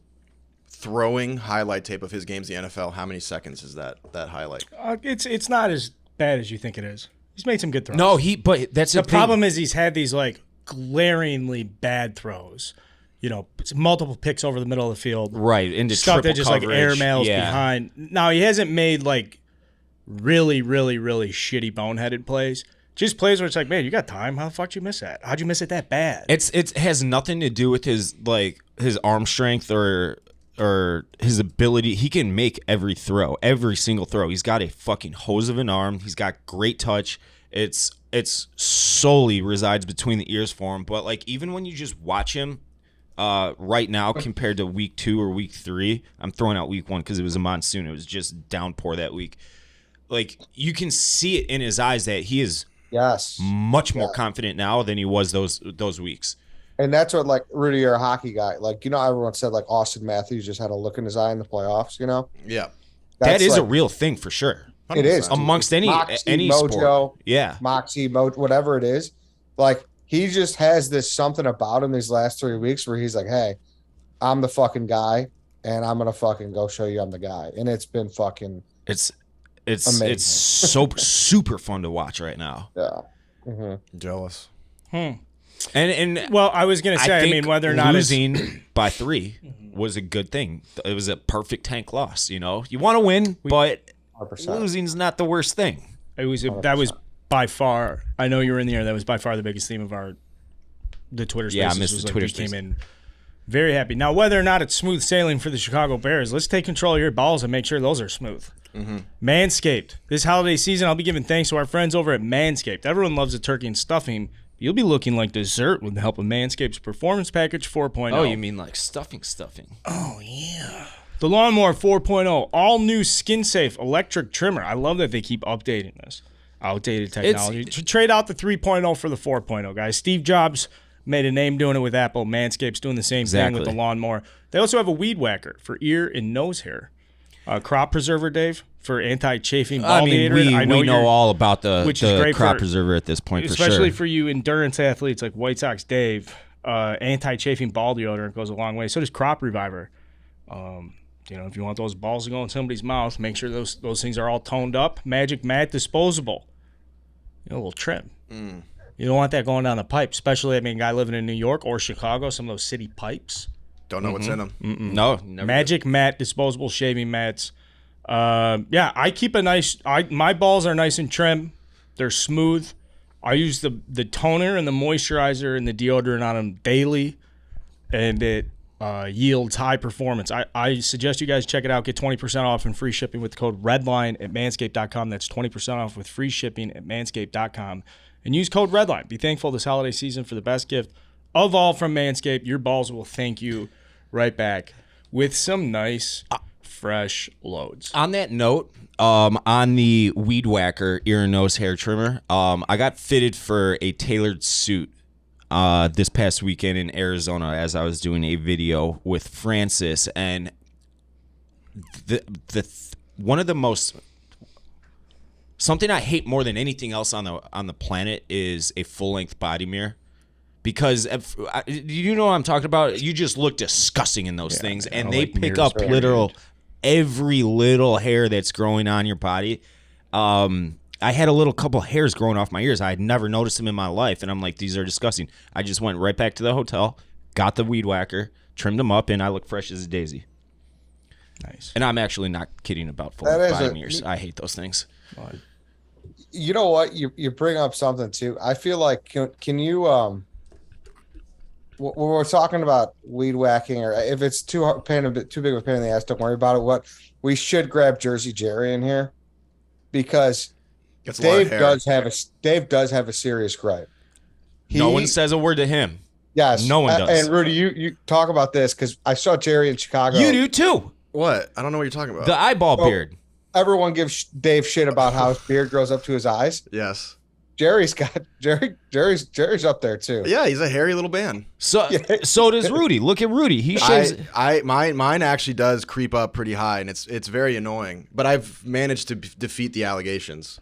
throwing highlight tape of his games in the NFL, how many seconds is that highlight? It's not as bad as you think it is. He's made some good throws. No, but that's The problem is he's had these like glaringly bad throws. Multiple picks over the middle of the field. Right, into Stuff triple that just coverage. like airmails Yeah. behind. Now he hasn't made like really, really, really shitty boneheaded plays. Just plays where it's like, man, you got time. How the fuck did you miss that? How'd you miss it that bad? It has nothing to do with his arm strength or his ability. He can make every single throw. He's got a fucking hose of an arm. He's got great touch. It's solely resides between the ears for him. But like even when you just watch him right now compared to week 2 or week 3, I'm throwing out week 1 because it was a monsoon. It was just downpour that week. Like you can see it in his eyes that he is much more confident now than he was those weeks. And that's what, like, Rudy, you're a hockey guy. Like, everyone said, like, Austin Matthews just had a look in his eye in the playoffs, Yeah. That is like, a real thing for sure. It is. Amongst any Moxie, sport. Mojo, Yeah. Moxie, whatever it is. Like, he just has this something about him these last 3 weeks where he's like, hey, I'm the fucking guy, and I'm going to fucking go show you I'm the guy. And it's been fucking It's amazing. It's so super fun to watch right now. Yeah. Mm-hmm. Jealous. And Well, I was gonna say, I mean, whether or not it's losing by 3 was a good thing. It was a perfect tank loss. You want to win, but 100%. losing's not the worst thing. that was by far. I know you were in the air. That was by far the biggest theme of the Twitter Spaces. Yeah, I missed was the like, Twitter we came Spaces. in very happy. Now, whether or not it's smooth sailing for the Chicago Bears, let's take control of your balls and make sure those are smooth. Manscaped. This holiday season, I'll be giving thanks to our friends over at Manscaped. Everyone loves a turkey and stuffing. You'll be looking like dessert with the help of Manscaped's Performance Package 4.0. Oh, you mean like stuffing? Oh, yeah. The Lawnmower 4.0, all new skin safe electric trimmer. I love that they keep updating this. Outdated technology. Trade out the 3.0 for the 4.0, guys. Steve Jobs made a name doing it with Apple. Manscaped's doing the same thing with the lawnmower. They also have a weed whacker for ear and nose hair. Crop preserver, Dave, for anti-chafing bald we know all about the crop preserver at this point, especially for for you endurance athletes like White Sox Dave. Anti-chafing ball deodorant goes a long way. So does Crop Reviver. If you want those balls to go in somebody's mouth, make sure those things are all toned up. Magic Matte disposable. A little trim. You don't want that going down the pipe, especially, guy living in New York or Chicago, some of those city pipes. Don't know what's in them. No, never Magic Matte disposable shaving mats. I keep my balls are nice and trim. They're smooth. I use the toner and the moisturizer and the deodorant on them daily, and it yields high performance. I suggest you guys check it out. Get 20% off and free shipping with the code REDLINE at manscaped.com. That's 20% off with free shipping at manscaped.com. And use code REDLINE. Be thankful this holiday season for the best gift of all from Manscaped. Your balls will thank you right back with some nice, fresh loads. On that note, on the Weed Whacker ear and nose hair trimmer, I got fitted for a tailored suit this past weekend in Arizona as I was doing a video with Francis, and one of the most something I hate more than anything else on the planet is a full-length body mirror. Because you know what I'm talking about? You just look disgusting in those things, and they pick up every little hair that's growing on your body. I had a couple hairs growing off my ears. I had never noticed them in my life, and I'm like, these are disgusting. I just went right back to the hotel, got the weed whacker, trimmed them up, and I look fresh as a daisy. Nice. And I'm actually not kidding about full-length body mirrors. I hate those things. You know what? You bring up something too. I feel like can you when we're talking about weed whacking, or if it's too big of a pain in the ass, don't worry about it. What we should grab Jersey Jerry in here, because Dave does have a serious gripe. No one says a word to him. Yes, no one does. And Rudy, you talk about this because I saw Jerry in Chicago. You do too. What? I don't know what you're talking about. The eyeball beard. Everyone gives Dave shit about how his beard grows up to his eyes. Yes. Jerry's up there too. Yeah, he's a hairy little man. So does Rudy. Look at Rudy. He shaves. Mine actually does creep up pretty high, and it's very annoying. But I've managed to defeat the allegations.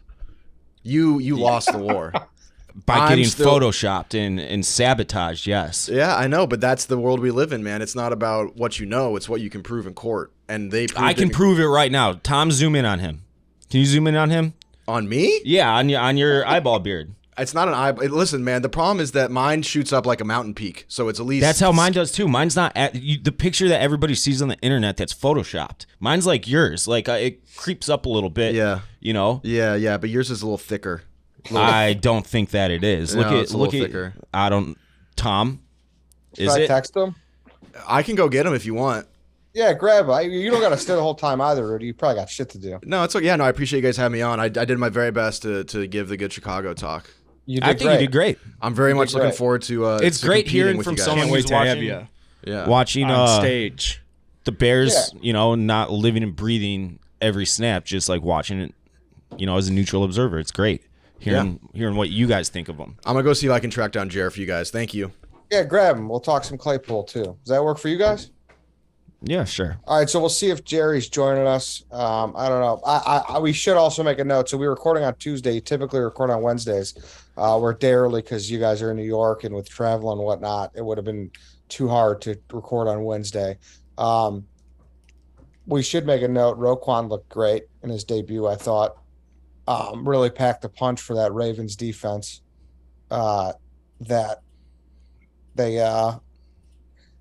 You lost the war. By getting photoshopped and sabotaged, yes. Yeah, I know, but that's the world we live in, man. It's not about what you know; it's what you can prove in court. And I can prove it right now. Tom, zoom in on him. Can you zoom in on him? On me? Yeah, on your eyeball beard. It's not an eye. Listen, man. The problem is that mine shoots up like a mountain peak, so it's at least. That's how mine does too. Mine's not the picture that everybody sees on the internet. That's photoshopped. Mine's like yours. Like it creeps up a little bit. Yeah. You know. Yeah. But yours is a little thicker. I don't think that it is. It's a little thicker. I don't. Tom, is Should I it? text him? I can go get him if you want. Yeah, grab him. You don't got to stay the whole time either, Rudy. You probably got shit to do. No, it's okay. Yeah, no, I appreciate you guys having me on. I did my very best to give the good Chicago talk. I think you did great. I'm very much looking forward to. It's great hearing from someone who's watching on stage. The Bears, not living and breathing every snap, just like watching it, as a neutral observer. It's great hearing what you guys think of them. I'm gonna go see if I can track down Jared for you guys. Thank you. Yeah, grab him. We'll talk some Claypool too. Does that work for you guys? Yeah, sure. All right, so we'll see if Jerry's joining us. I don't know. We should also make a note. So we're recording on Tuesday. Typically record on Wednesdays. We're a day early because you guys are in New York and with travel and whatnot, it would have been too hard to record on Wednesday. We should make a note. Roquan looked great in his debut, I thought. Really packed a punch for that Ravens defense. That they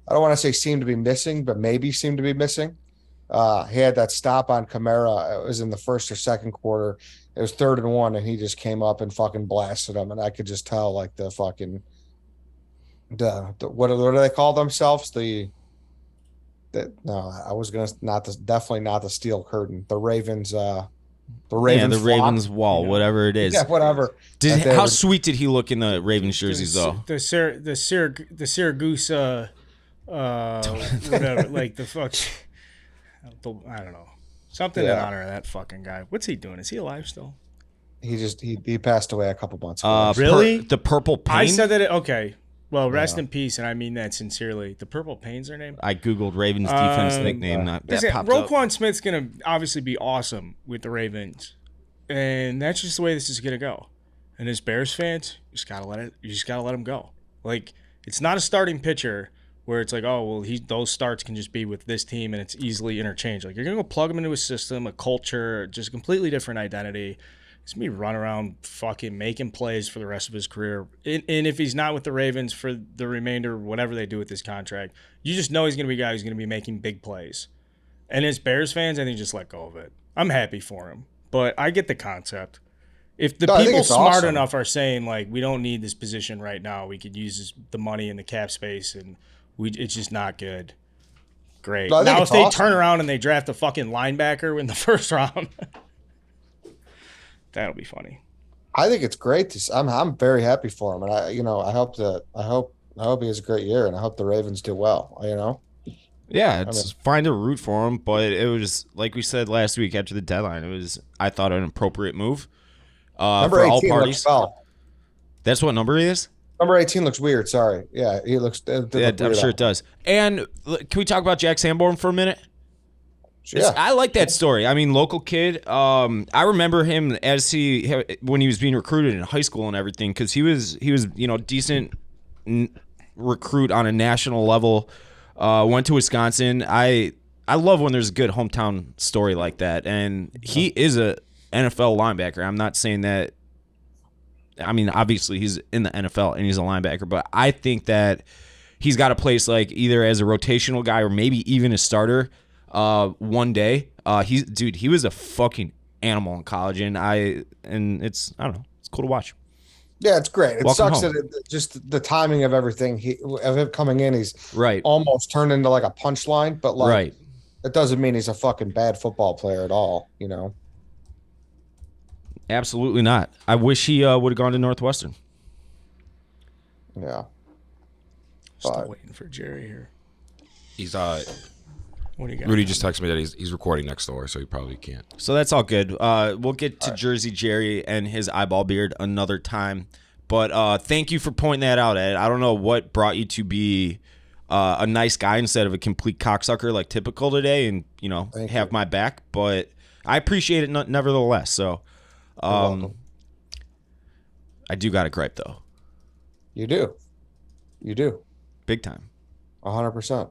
I don't want to say seemed to be missing, but maybe seemed to be missing. He had that stop on Kamara. It was in the first or second quarter. It was 3rd and 1, and he just came up and fucking blasted him. And I could just tell, like, the fucking what do they call themselves? Definitely not the steel curtain. The Ravens. The Ravens wall, whatever it is. Yeah, whatever. How sweet did he look in the Ravens jerseys, though? The Syracuse, whatever, like the fuck, I don't know, something in honor of that fucking guy. What's he doing? Is he alive still? He passed away a couple months ago. Really? The Purple Pain? I said that. Okay. Well, rest in peace, and I mean that sincerely. The Purple Pain's their name? I Googled Ravens defense nickname. Roquan Smith's going to obviously be awesome with the Ravens, and that's just the way this is going to go. And as Bears fans, you just gotta let him go. Like, it's not a starting pitcher where it's like, oh, well, those starts can just be with this team and it's easily interchanged. Like, you're going to go plug him into a system, a culture, just a completely different identity. He's going to be running around fucking making plays for the rest of his career. And if he's not with the Ravens for the remainder, whatever they do with this contract, you just know he's going to be a guy who's going to be making big plays. And as Bears fans, I think just let go of it. I'm happy for him. But I get the concept. If the people smart enough are saying, like, we don't need this position right now, we could use the money in the cap space, and it's just not good. Great. Now, if they turn around and they draft a fucking linebacker in the first round, that'll be funny. I think it's great. I'm very happy for him, and I hope he has a great year, and I hope the Ravens do well. Yeah, it's fine to root for him, but it was like we said last week after the deadline. It was, I thought, an appropriate move. Number for 18 all parties. looks foul. That's what number he is? Number 18 looks weird. Sorry. Yeah, he looks. I'm sure it does. And can we talk about Jack Sanborn for a minute? Yeah. I like that story. I mean, local kid. I remember him when he was being recruited in high school and everything, because he was decent recruit on a national level. Went to Wisconsin. I love when there's a good hometown story like that, and he is a NFL linebacker. I'm not saying that. I mean, obviously he's in the NFL and he's a linebacker, but I think that he's got a place like either as a rotational guy or maybe even a starter one day. He was a fucking animal in college, and it's, I don't know, it's cool to watch. Yeah, it's great. It Welcome sucks home. that just the timing of everything. Of him coming in, he's Right. almost turned into like a punchline, but like Right. it doesn't mean he's a fucking bad football player at all. Absolutely not. I wish he would have gone to Northwestern. Yeah. Still waiting for Jerry here. He's What do you got? Rudy just texted me that he's recording next door, so he probably can't. So that's all good. We'll get to Jersey Jerry and his eyeball beard another time. But thank you for pointing that out, Ed. I don't know what brought you to be a nice guy instead of a complete cocksucker like typical today and, have my back. But I appreciate it nevertheless. So I do got a gripe, though. You do. You do. Big time. 100%.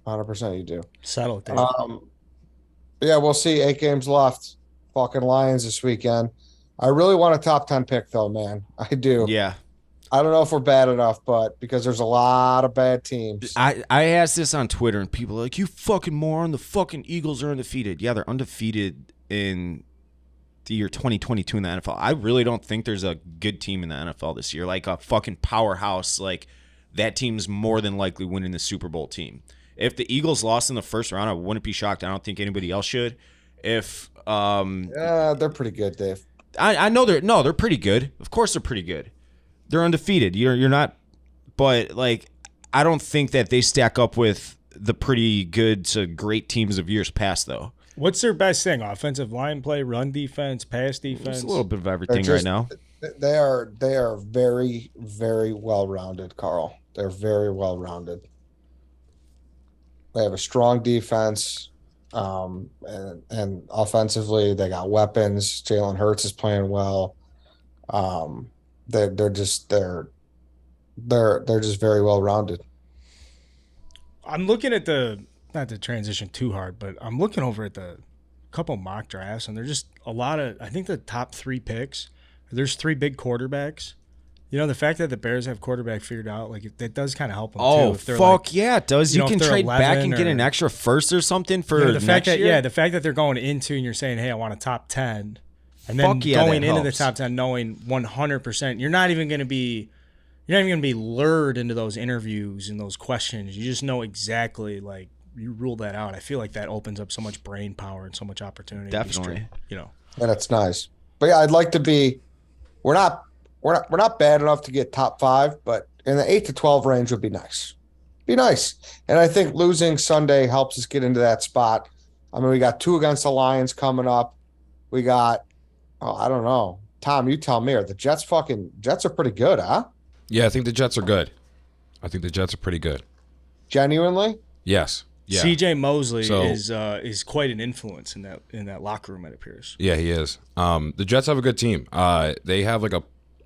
100% you do. Settle it, Dave. Yeah, we'll see. 8 games left. Fucking Lions this weekend. I really want a top 10 pick, though, man. I do. Yeah. I don't know if we're bad enough, but because there's a lot of bad teams. I asked this on Twitter, and people are like, you fucking moron. The fucking Eagles are undefeated. Yeah, they're undefeated in the year 2022 in the NFL. I really don't think there's a good team in the NFL this year, like a fucking powerhouse. Like, that team's more than likely winning the Super Bowl team. If the Eagles lost in the first round, I wouldn't be shocked. I don't think anybody else should. If they're pretty good, Dave. I know they're pretty good. Of course they're pretty good. They're undefeated. You're not, but like I don't think that they stack up with the pretty good to great teams of years past though. What's their best thing? Offensive line play, run defense, pass defense? It's a little bit of everything right now. They are very, very well rounded, Carl. They're very well rounded. They have a strong defense, and offensively they got weapons. Jalen Hurts is playing well. They're just very well rounded. I'm looking at not to transition too hard, but I'm looking over at the couple mock drafts, and they're just a lot of. I think the top 3 picks. There's 3 big quarterbacks. The fact that the Bears have quarterback figured out, like that does kind of help them too. If Fuck yeah, it does. You can trade 11 back and get an extra first or something for the fact next that year. the fact that they're going into and you're saying, hey, I want a top 10, and then Fuck yeah, going that into the helps. top 10 knowing 100%, you're not even going to be lured into those interviews and those questions. You just know exactly, like you rule that out. I feel like that opens up so much brain power and so much opportunity. Definitely. And it's nice. But yeah, I'd like to be. We're not bad enough to get top 5, but in the 8 to 12 range would be nice. Be nice. And I think losing Sunday helps us get into that spot. I mean, we got 2 against the Lions coming up. We got, I don't know. Tom, you tell me. Are the Jets are pretty good, huh? Yeah, I think the Jets are good. I think the Jets are pretty good. Genuinely? Yes. Yeah. C.J. Mosley is quite an influence in that locker room, it appears. Yeah, he is. The Jets have a good team. They have like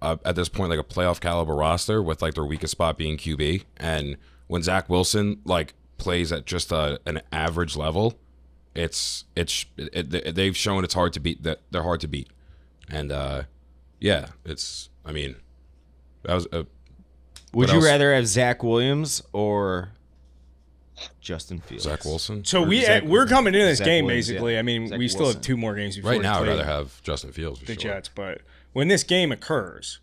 at this point like a playoff caliber roster with like their weakest spot being QB. And when Zach Wilson like plays at just an average level, they've shown it's hard to beat. That they're hard to beat. And yeah, that was. Would you rather have Zach Williams or Justin Fields? Zach Wilson? So we're coming into this Zach game Williams, basically. yeah. I mean, Zach we still Wilson. have 2 more games before Right now, I'd we play rather have Justin Fields for the sure. Jets. But when this game occurs,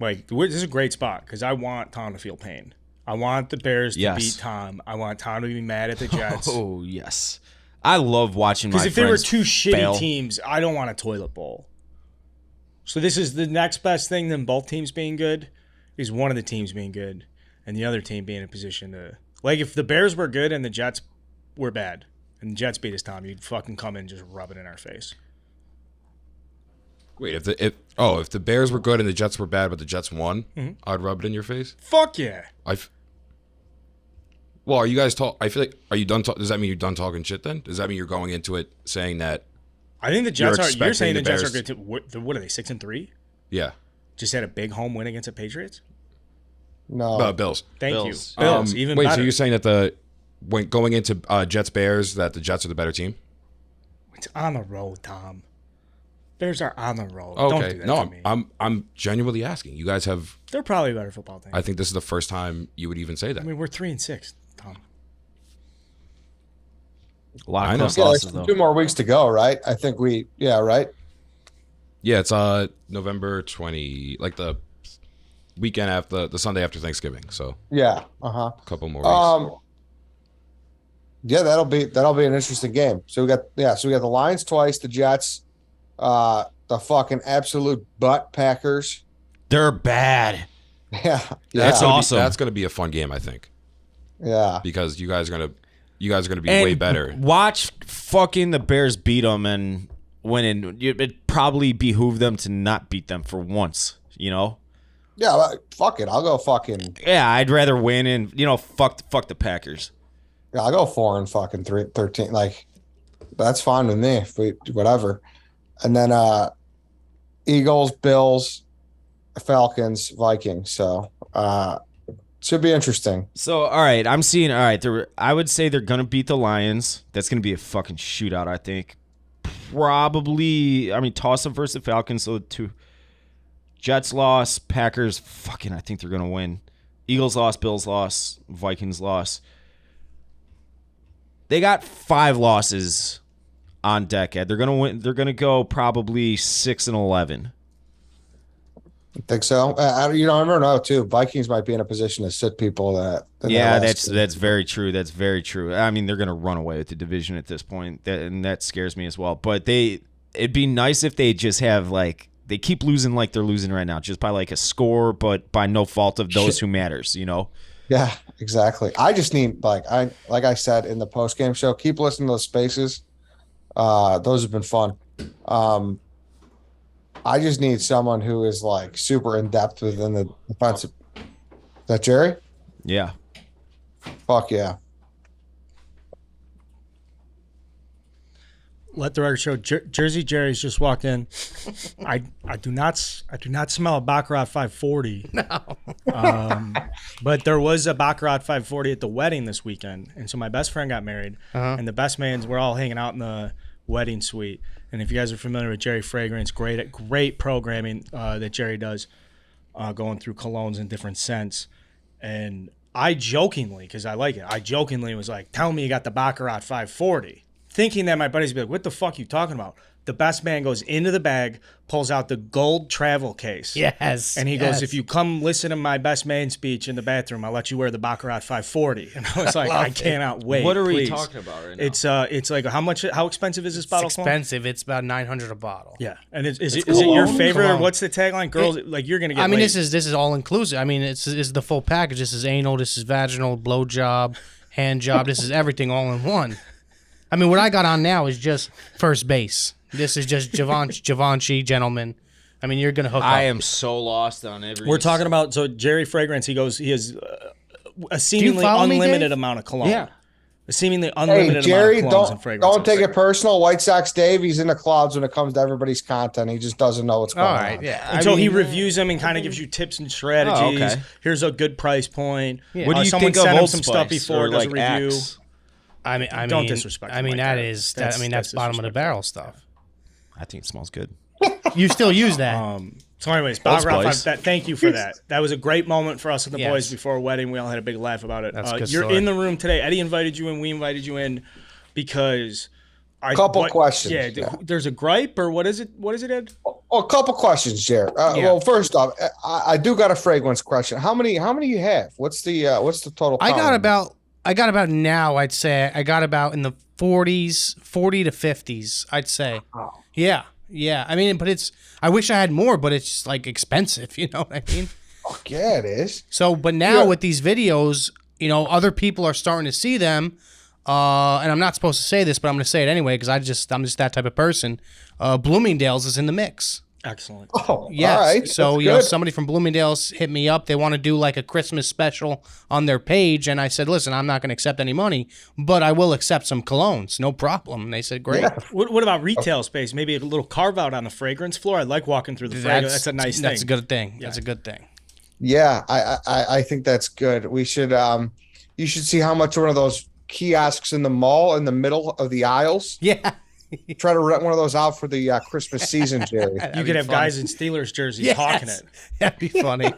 like this is a great spot because I want Tom to feel pain. I want the Bears to beat Tom. I want Tom to be mad at the Jets. Oh yes, I love watching my Because if there were friends 2 fail. shitty teams, I don't want a toilet bowl. So this is the next best thing than both teams being good is one of the teams being good and the other team being in a position to like if the Bears were good and the Jets were bad and the Jets beat us, Tom, you'd fucking come in and just rub it in our face. Wait, if the Bears were good and the Jets were bad, but the Jets won, I'd rub it in your face. Fuck yeah. Well, are you guys I feel like are you done? Does that mean you're done talking shit? Then does that mean you're going into it saying that? I think the Jets are. You're saying expecting the the Jets are Bears- good too. What are they? 6-3? Yeah, Just had a big home win against the Patriots. No. Bills. Thank Bills. you, Bills. Even wait, better. so you're saying that when going into Jets Bears that the Jets are the better team? It's on the road, Tom. Bears are on the road. Okay, Don't do that no, to me. I'm genuinely asking. You guys have. They're probably a better football team. I think this is the first time you would even say that. I mean, we're 3-6, Tom. A lot I of know. close Yeah, losses there's though. 2 more weeks to go, right? I think right? Yeah, it's November 20, like the weekend after the Sunday after Thanksgiving. So Yeah. Uh-huh. a couple more weeks. Yeah, that'll be an interesting game. So we got the Lions twice, the Jets, the fucking absolute butt Packers. They're bad. Yeah. That's gonna awesome. That's going to be a fun game, I think, Yeah. because you guys are going to. you guys are going to be way better. Watch fucking the Bears beat them and win. It probably behoove them to not beat them for once, you know? Yeah, fuck it. I'll go fucking. Yeah, I'd rather win and, fuck the Packers. Yeah, I'll go 4 and fucking 13. Like, that's fine with me. If we whatever. And then Eagles, Bills, Falcons, Vikings. So should be interesting. So, all right, I'm seeing, all right, I would say they're going to beat the Lions. That's going to be a fucking shootout, I think. Probably, toss up versus the Falcons, so two. Jets loss, Packers, I think they're going to win. Eagles loss, Bills loss, Vikings loss. They got 5 losses on deck, Ed. They're going to win. They're going to go probably 6-11. I think so. I never know too. Vikings might be in a position to sit people that. Yeah, that's very true. That's very true. I mean, they're going to run away with the division at this point, and that scares me as well. But it'd be nice if they just have they keep losing like they're losing right now, just by a score, but by no fault of those who matters. Yeah, exactly. I just need like I said in the post game show, keep listening to those spaces. Those have been fun. I just need someone who is super in depth within the defensive. Is that Jerry? Yeah. Fuck yeah. Let the record show. Jersey Jerry's just walked in. I do not smell a Baccarat 540. No. But there was a Baccarat 540 at the wedding this weekend, and so my best friend got married, and the best man's. We're all hanging out in the wedding suite. And if you guys are familiar with Jerry Fragrance, great programming that Jerry does, going through colognes in different scents. And I jokingly, because I like it, was like, tell me you got the Baccarat 540. Thinking that my buddies would be like, what the fuck are you talking about? The best man goes into the bag, pulls out the gold travel case. Yes. And he goes, if you come listen to my best man speech in the bathroom, I'll let you wear the Baccarat 540. And I was like, I cannot wait. What are we please. Talking about right now? It's like, how expensive is this bottle? It's expensive. It's about $900 a bottle. Yeah. And is it your favorite? Or what's the tagline? Girls, you're going to get I mean, laid. this is all inclusive. I mean, it's the full package. This is anal, this is vaginal, blow job, hand job. This is everything all in one. I mean, what I got on now is just first base. This is just Givenchy, gentlemen. I mean, you're going to hook up. I am so lost on every. We're talking about, so Jerry Fragrance, he has a seemingly unlimited amount of cologne. Yeah. A seemingly unlimited Jerry, amount of colognes and fragrances. don't take it personal. White Sox Dave, he's in the clouds when it comes to everybody's content. He just doesn't know what's going on. All right, yeah. And so he reviews them and kind of gives you tips and strategies. Oh, okay. Here's a good price point. Yeah. What do you someone think of sent him Old some Spice stuff before, or does a review. Axe? I mean, Don't disrespect I him mean, like that's that's bottom of the barrel stuff. I think it smells good. You still use that. So anyways, thank you for that. That was a great moment for us and the boys before a wedding. We all had a big laugh about it. That's a good you're story. in the room today. Eddie invited you in. We invited you in because questions. Yeah, there's a gripe or what is it? What is it, Ed? A couple questions, Jared. Well, first off, I do got a fragrance question. How many you have? What's the total count? I got about now, I'd say. I got about in the 40s, 40 to 50s, I'd say. Oh. Yeah. I mean, but I wish I had more, but it's expensive, you know what I mean? Fuck yeah, it is. So, but now with these videos, other people are starting to see them. And I'm not supposed to say this, but I'm going to say it anyway because I'm just that type of person. Bloomingdale's is in the mix. Excellent. Oh, yes. all right. So, somebody from Bloomingdale's hit me up. They want to do a Christmas special on their page. And I said, listen, I'm not going to accept any money, but I will accept some colognes. No problem. And they said, great. Yeah. What about retail space? Maybe a little carve out on the fragrance floor. I like walking through the fragrance. That's a nice thing. That's a good thing. Yeah. That's a good thing. Yeah, I think that's good. We should you should see how much one of those kiosks in the mall in the middle of the aisles. Yeah. Try to rent one of those out for the Christmas season, Jerry. You could have guys in Steelers jerseys hawking it. That'd be funny.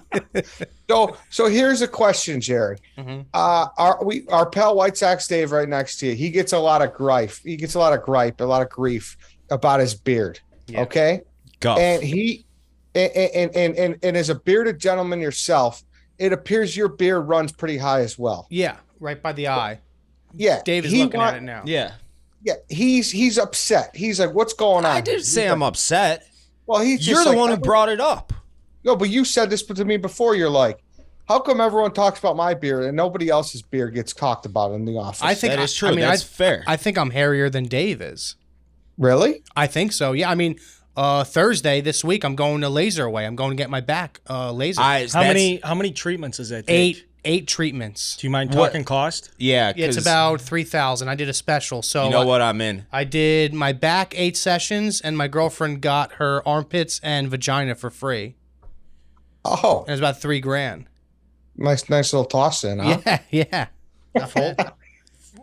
So here's a question, Jerry. Mm-hmm. Our pal White Sox Dave right next to you. He gets a lot of gripe. A lot of grief about his beard. Yeah. Okay, Guff. And he and as a bearded gentleman yourself, it appears your beard runs pretty high as well. Yeah, right by the eye. Yeah, Dave is looking at it now. Yeah. Yeah, he's upset. He's like, "What's going on?" I didn't say I'm upset. Well, You're the one who brought it up. No, but you said this to me before. You're like, How come everyone talks about my beard and nobody else's beard gets talked about in the office? I think That is true. I mean, That's fair. I think I'm hairier than Dave is. Really? I think so. Yeah. I mean, Thursday this week, I'm going to laser away. I'm going to get my back laser. How many treatments is that? Eight treatments. Do you mind What- talking cost? Yeah, Yeah, it's 'cause about 3,000. I did a special. So you know what I'm in. I did my back 8 sessions, and my girlfriend got her armpits and vagina for free. Oh, And it was about $3,000. nice little toss in, huh? Yeah.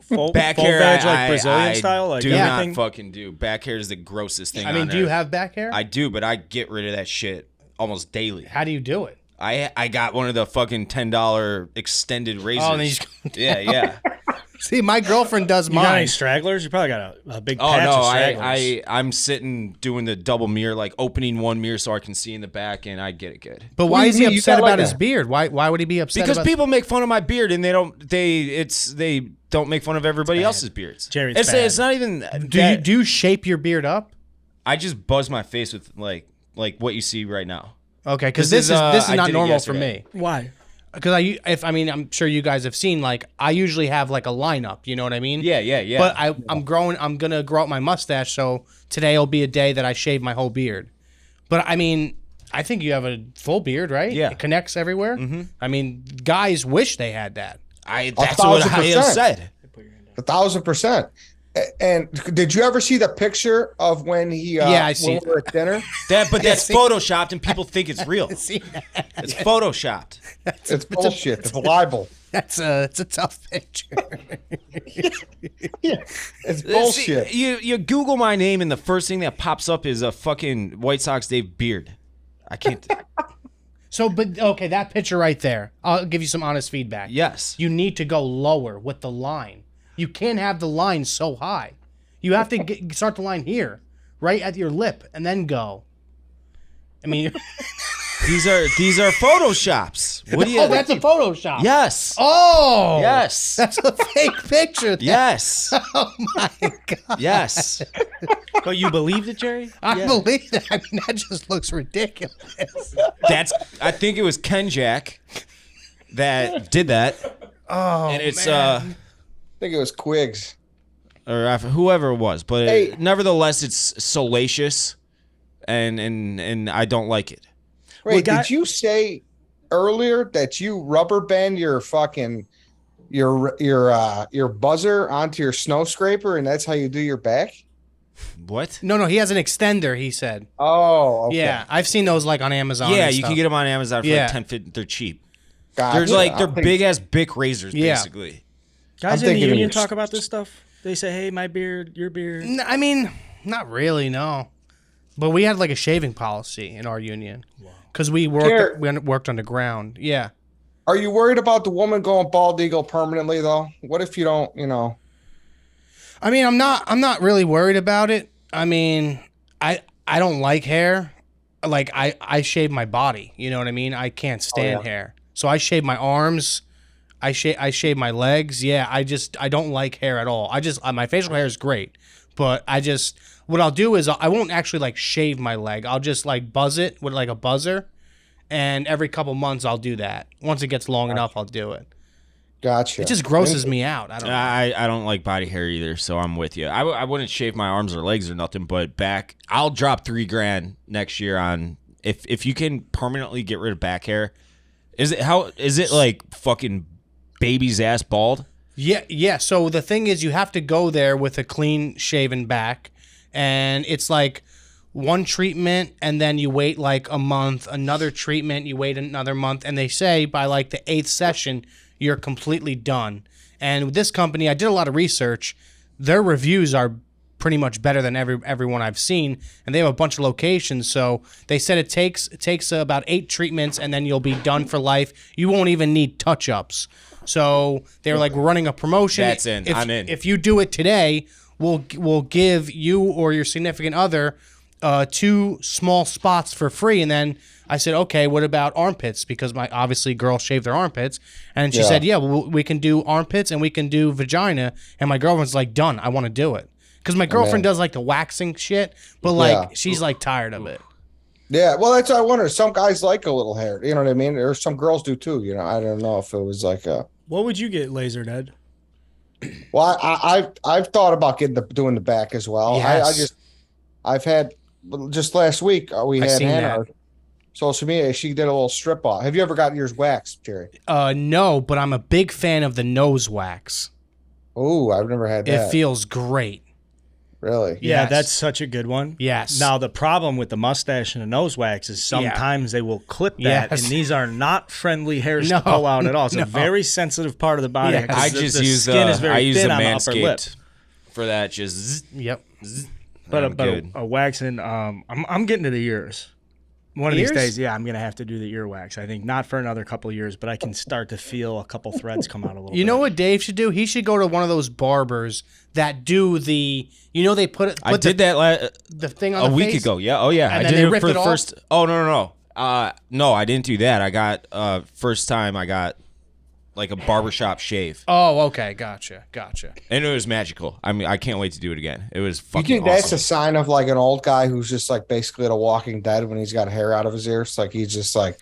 Full Back full hair, veg, I, like Brazilian I style, like do everything. not fucking do. Back hair is the grossest thing. I mean, on do you earth. have back hair? I do, but I get rid of that shit almost daily. How do you do it? I got one of the fucking $10 extended razors. Oh, and then you just go down. yeah. See, my girlfriend does You got any mine. stragglers? You probably got a big Oh patch no, of stragglers. I'm sitting doing the double mirror, like opening one mirror so I can see in the back, and I get it good. But What why do is you he mean? You upset got like about his a- beard? Why would he be upset? Because about people make fun of my beard, and they don't make fun of everybody else's beards. Jerry, it's bad. it's not even. Do you shape your beard up? I just buzz my face with like what you see right now. Okay, because This this is, is I not did it normal for yesterday. me. Why? Because I'm sure you guys have seen, like, I usually have like a lineup. You know what I mean? Yeah. But I'm gonna grow out my mustache, so today will be a day that I shave my whole beard. But I mean, I think you have a full beard, right? Yeah. It connects everywhere. Mm-hmm. I mean, guys wish they had that. That's what I 1,000%. said. 1,000%. And did you ever see the picture of when he? Yeah, I see. When we were at dinner. That's photoshopped, and people think it's real. See, It's photoshopped. It's bullshit. It's a libel. it's a tough picture. It's bullshit. See, you Google my name, and the first thing that pops up is a fucking White Sox Dave beard. I can't. So, but okay, that picture right there. I'll give you some honest feedback. Yes. You need to go lower with the line. You can't have the line so high. You have to start the line here, right at your lip, and then go. I mean, These are photoshops. What do you? oh, that's a Photoshop. Yes. Oh, Yes. that's a fake picture. Yes. Oh my god. Yes. But you believed it, Jerry? I believe that. I mean, that just looks ridiculous. I think it was Ken Jack that did that. Oh, And it's man. I think it was Quiggs. or whoever it was, but Hey. nevertheless, it's salacious, and I don't like it. Wait, Well, did you say earlier that you rubber band your fucking your buzzer onto your snow scraper and that's how you do your back? What? No, he has an extender. He said. Oh, okay. Yeah, I've seen those like on Amazon. Yeah, and you stuff. can get them on Amazon for Yeah. like 10, 50. They're cheap. Gotcha. They're I think- big ass Bic razors, Yeah. basically. Guys I'm in the thinking union of- talk about this stuff. They say, "Hey, my beard, your beard." I mean, not really, no. But we had like a shaving policy in our union because we worked underground. Yeah. Are you worried about the woman going bald eagle permanently though? What if you don't, I mean, I'm not really worried about it. I mean, I don't like hair. Like I shave my body. You know what I mean? I can't stand hair, so I shave my arms. I shave my legs. Yeah, I don't like hair at all. My facial hair is great, but what I'll do is I won't actually like shave my leg. I'll just like buzz it with like a buzzer, and every couple months I'll do that. Once it gets long enough, I'll do it. Gotcha. It just grosses me out. I don't know. I don't like body hair either, so I'm with you. I wouldn't shave my arms or legs or nothing, but back, I'll drop $3,000 next year on if you can permanently get rid of back hair. Is it like fucking baby's ass bald? Yeah. So the thing is, you have to go there with a clean shaven back, and it's like one treatment, and then you wait like a month. Another treatment, you wait another month, and they say by like the 8th session, you're completely done. And with this company, I did a lot of research. Their reviews are pretty much better than everyone I've seen, and they have a bunch of locations. So they said it takes about 8 treatments, and then you'll be done for life. You won't even need touch-ups. So they're like, we're running a promotion. That's in. I'm in. If you do it today, we'll give you or your significant other 2 small spots for free. And then I said, okay, what about armpits? Because obviously girls shave their armpits. And she said, yeah, well, we can do armpits and we can do vagina. And my girlfriend's like, done. I want to do it. Because my girlfriend does like the waxing shit, but like she's like tired of it. Yeah, well, that's what I wonder. Some guys like a little hair. You know what I mean? Or some girls do too. You know, I don't know if it was like a. What would you get lasered, Ed? Well, I've thought about doing the back as well. Yes. I've had just last week we I had seen Hannah that. on social media. She did a little strip off. Have you ever got yours waxed, Jerry? No, but I'm a big fan of the nose wax. Oh, I've never had that. It feels great. Really? Yeah, Yes. that's such a good one. Yes. Now the problem with the mustache and the nose wax is sometimes they will clip that, Yes. and these are not friendly hairs No, to pull out at all. It's no. a very sensitive part of the body. Yes. 'cause I the- just the use skin is very I use thin the on the upper lip. Manscaped for that. Just zzz, Yep. zzz. But I'm good. a waxing, I'm getting to the ears. One of Ears? these days, yeah, I'm gonna have to do the ear wax. I think not for another couple of years, but I can start to feel a couple threads come out a little. You bit. know what Dave should do? He should go to one of those barbers that do the. You know they put I did that the thing on a the week face? ago. Yeah. Oh yeah. And I then did they it ripped for it the off? first. Oh no. No, I didn't do that. I got first time I got like a barbershop shave, Oh, okay, gotcha. and it was magical. I mean, I can't wait to do it again. It was You fucking think that's awesome. a sign of like an old guy who's just like basically a Walking Dead when he's got hair out of his ears? Like he's just like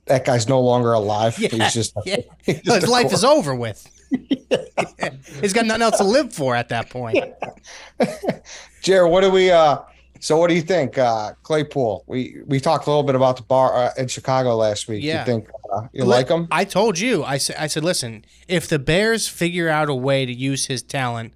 that guy's no longer alive. Yeah, He's just yeah. he's just His a life corpse. is over with. He's got nothing else to live for at that point. Jared, what do we so what do you think? Claypool. We talked a little bit about the bar in Chicago last week. Yeah. You think you like him? I told you. I said, listen, if the Bears figure out a way to use his talent,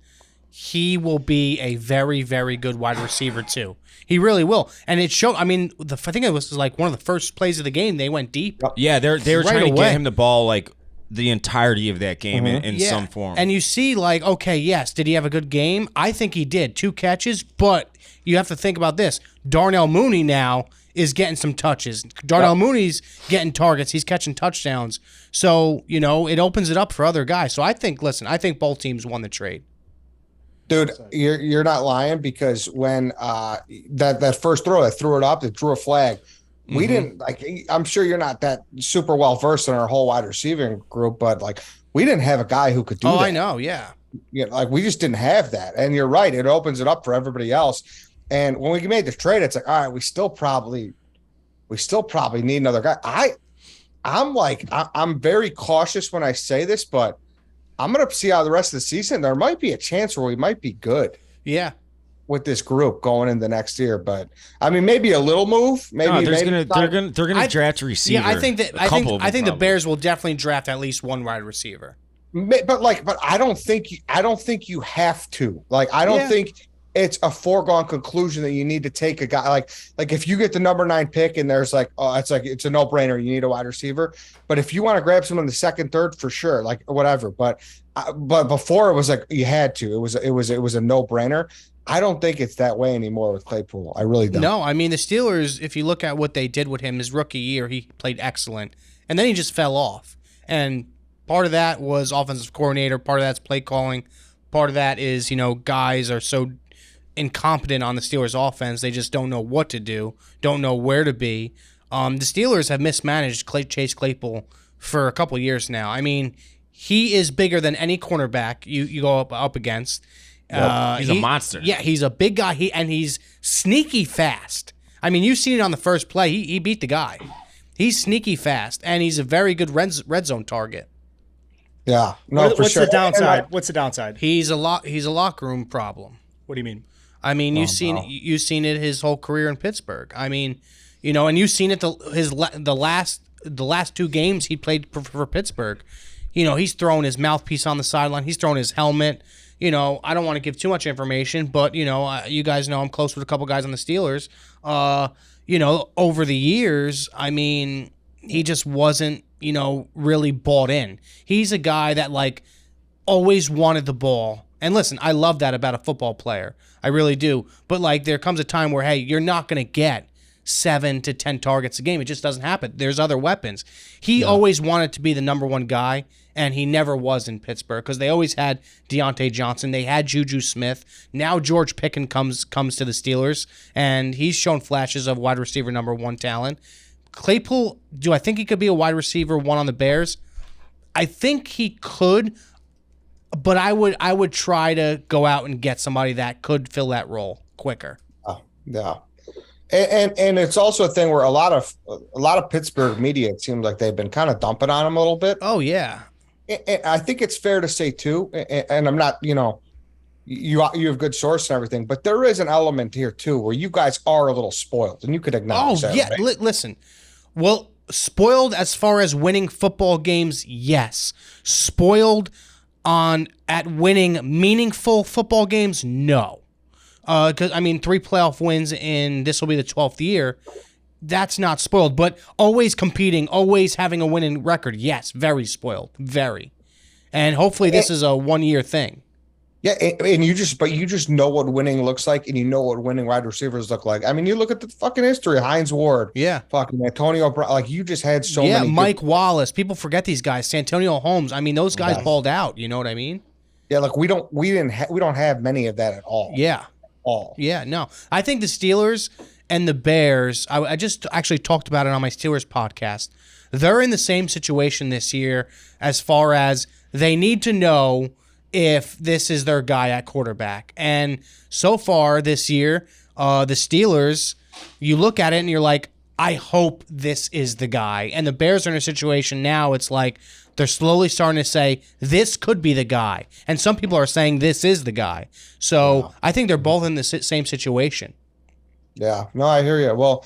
he will be a very, very good wide receiver too. He really will. And it showed. I mean, I think it was like one of the first plays of the game. They went deep. Yeah, they were Right trying to away. get him the ball like the entirety of that game in Yeah. some form. And you see, like, okay, yes, did he have a good game? I think he did. 2 catches, but you have to think about this. Darnell Mooney now is getting some touches. Darnell Mooney's getting targets. He's catching touchdowns. So, you know, it opens it up for other guys. So I think both teams won the trade. Dude, you're not lying because when that first throw, I threw it up, they drew a flag. We didn't like. I'm sure you're not that super well versed in our whole wide receiving group, but like we didn't have a guy who could do that. I know, yeah. You know, like we just didn't have that. And you're right; it opens it up for everybody else. And when we made the trade, it's like, all right, we still probably need another guy. I'm very cautious when I say this, but I'm going to see how the rest of the season. There might be a chance where we might be good Yeah. with this group going into next year. But I mean, maybe a little move. Maybe No, maybe they're gonna draft a receiver. Yeah, I think A couple of them the probably. Bears will definitely draft at least one wide receiver. but I don't think you have to. Like, I don't Yeah. think it's a foregone conclusion that you need to take a guy like if you get the number 9 pick and there's like, oh, it's a no brainer. You need a wide receiver. But if you want to grab someone in the second, third, for sure, like whatever. But before it was like you had to. It was a no brainer. I don't think it's that way anymore with Claypool. I really don't. No, I mean the Steelers, if you look at what they did with him his rookie year, he played excellent. And then he just fell off. And part of that was offensive coordinator, part of that's play calling, part of that is, you know, guys are so incompetent on the Steelers offense, they just don't know what to do, don't know where to be. The Steelers have mismanaged Chase Claypool for a couple years now. I mean, he is bigger than any cornerback you go up against. He's a monster. Yeah, he's a big guy. He's sneaky fast. I mean, you've seen it on the first play. He beat the guy. He's sneaky fast, and he's a very good red zone target. Yeah. No, for What's sure. the downside? What's the downside? He's a locker room problem. What do you mean? I mean, you've seen it his whole career in Pittsburgh. I mean, you know, and you've seen it the last 2 games he played for Pittsburgh. You know, he's throwing his mouthpiece on the sideline. He's throwing his helmet. You know, I don't want to give too much information, but, you know, you guys know I'm close with a couple guys on the Steelers. You know, over the years, I mean, he just wasn't, you know, really bought in. He's a guy that, like, always wanted the ball. And listen, I love that about a football player. I really do. But, like, there comes a time where, hey, you're not going to get 7 to 10 targets a game. It just doesn't happen. There's other weapons. He always wanted to be the number 1 guy, and he never was in Pittsburgh because they always had Deontay Johnson. They had Juju Smith. Now George Pickens comes to the Steelers, and he's shown flashes of wide receiver number 1 talent. Claypool, do I think he could be a wide receiver 1 on the Bears? I think he could, but I would try to go out and get somebody that could fill that role quicker. Yeah. And it's also a thing where a lot of Pittsburgh media, it seems like they've been kind of dumping on him a little bit. Oh yeah. And I think it's fair to say too, and I'm not, you have good source and everything, but there is an element here too where you guys are a little spoiled, and you could acknowledge that. Yeah. Right? Listen. Well, spoiled as far as winning football games, yes. Spoiled at winning meaningful football games, no. Because 3 playoff wins in this will be the 12th year. That's not spoiled, but always competing, always having a winning record. Yes, very spoiled, very. And hopefully this is a 1-year thing. Yeah, and you just know what winning looks like, and you know what winning wide receivers look like. I mean, you look at the fucking history, Hines Ward, Yeah. fucking Antonio Brown, like you just had so many. Mike Wallace. People forget these guys. Santonio Holmes. I mean, those guys balled out. You know what I mean? Yeah, like we don't have many of that at all. Yeah. All. Yeah, no. I think the Steelers and the Bears, I just actually talked about it on my Steelers podcast. They're in the same situation this year as far as they need to know if this is their guy at quarterback. And so far this year, the Steelers, you look at it and you're like, I hope this is the guy. And the Bears are in a situation now, it's like they're slowly starting to say, this could be the guy. And some people are saying this is the guy. So I think they're both in the same situation. Yeah, no, I hear you. Well,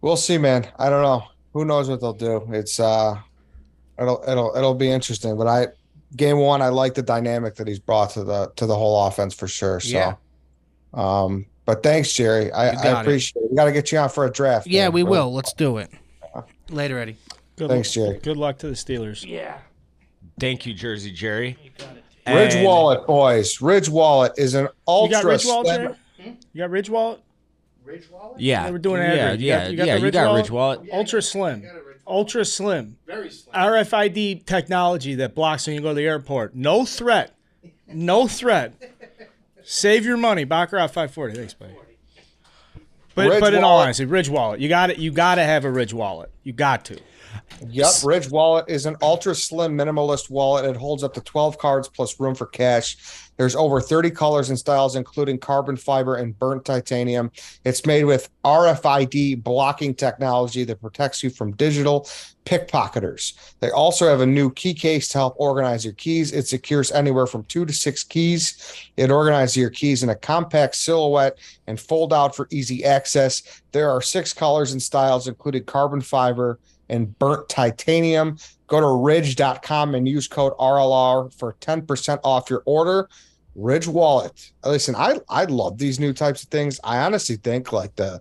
we'll see, man. I don't know. Who knows what they'll do? It's it'll be interesting. But game 1, I like the dynamic that he's brought to the whole offense for sure. So, Yeah. But thanks, Jerry. I appreciate it. We got to get you on for a draft. Yeah, man, we bro. will. Let's do it. Later, Eddie. Thanks, Jerry. Good luck to the Steelers. Yeah. Thank you, Jersey Jerry. Ridge And- Wallet, boys. Ridge Wallet is an You ultra. got Ridge Wallet, slim- Jerry? You got Ridge Wallet? Yeah, They were doing an ad read. You got the you Ridge got Wallet? Ridge Wallet. Ultra slim. Ultra slim. Very slim. RFID technology that blocks when you go to the airport. No threat. No threat. Save your money. Baccarat 540. Thanks, buddy. Ridge But in all Wallet. honesty, Ridge Wallet. You got it. You got to have a Ridge Wallet. You got to. Yep, Ridge Wallet is an ultra slim minimalist wallet. It holds up to 12 cards plus room for cash. There's over 30 colors and styles, including carbon fiber and burnt titanium. It's made with RFID blocking technology that protects you from digital pickpocketers. They also have a new key case to help organize your keys. It secures anywhere from 2 to 6 keys. It organizes your keys in a compact silhouette and fold out for easy access. There are 6 colors and styles, including carbon fiber and burnt titanium. Go to ridge.com and use code RLR for 10% off your order. Ridge Wallet. Listen, I love these new types of things. I honestly think like the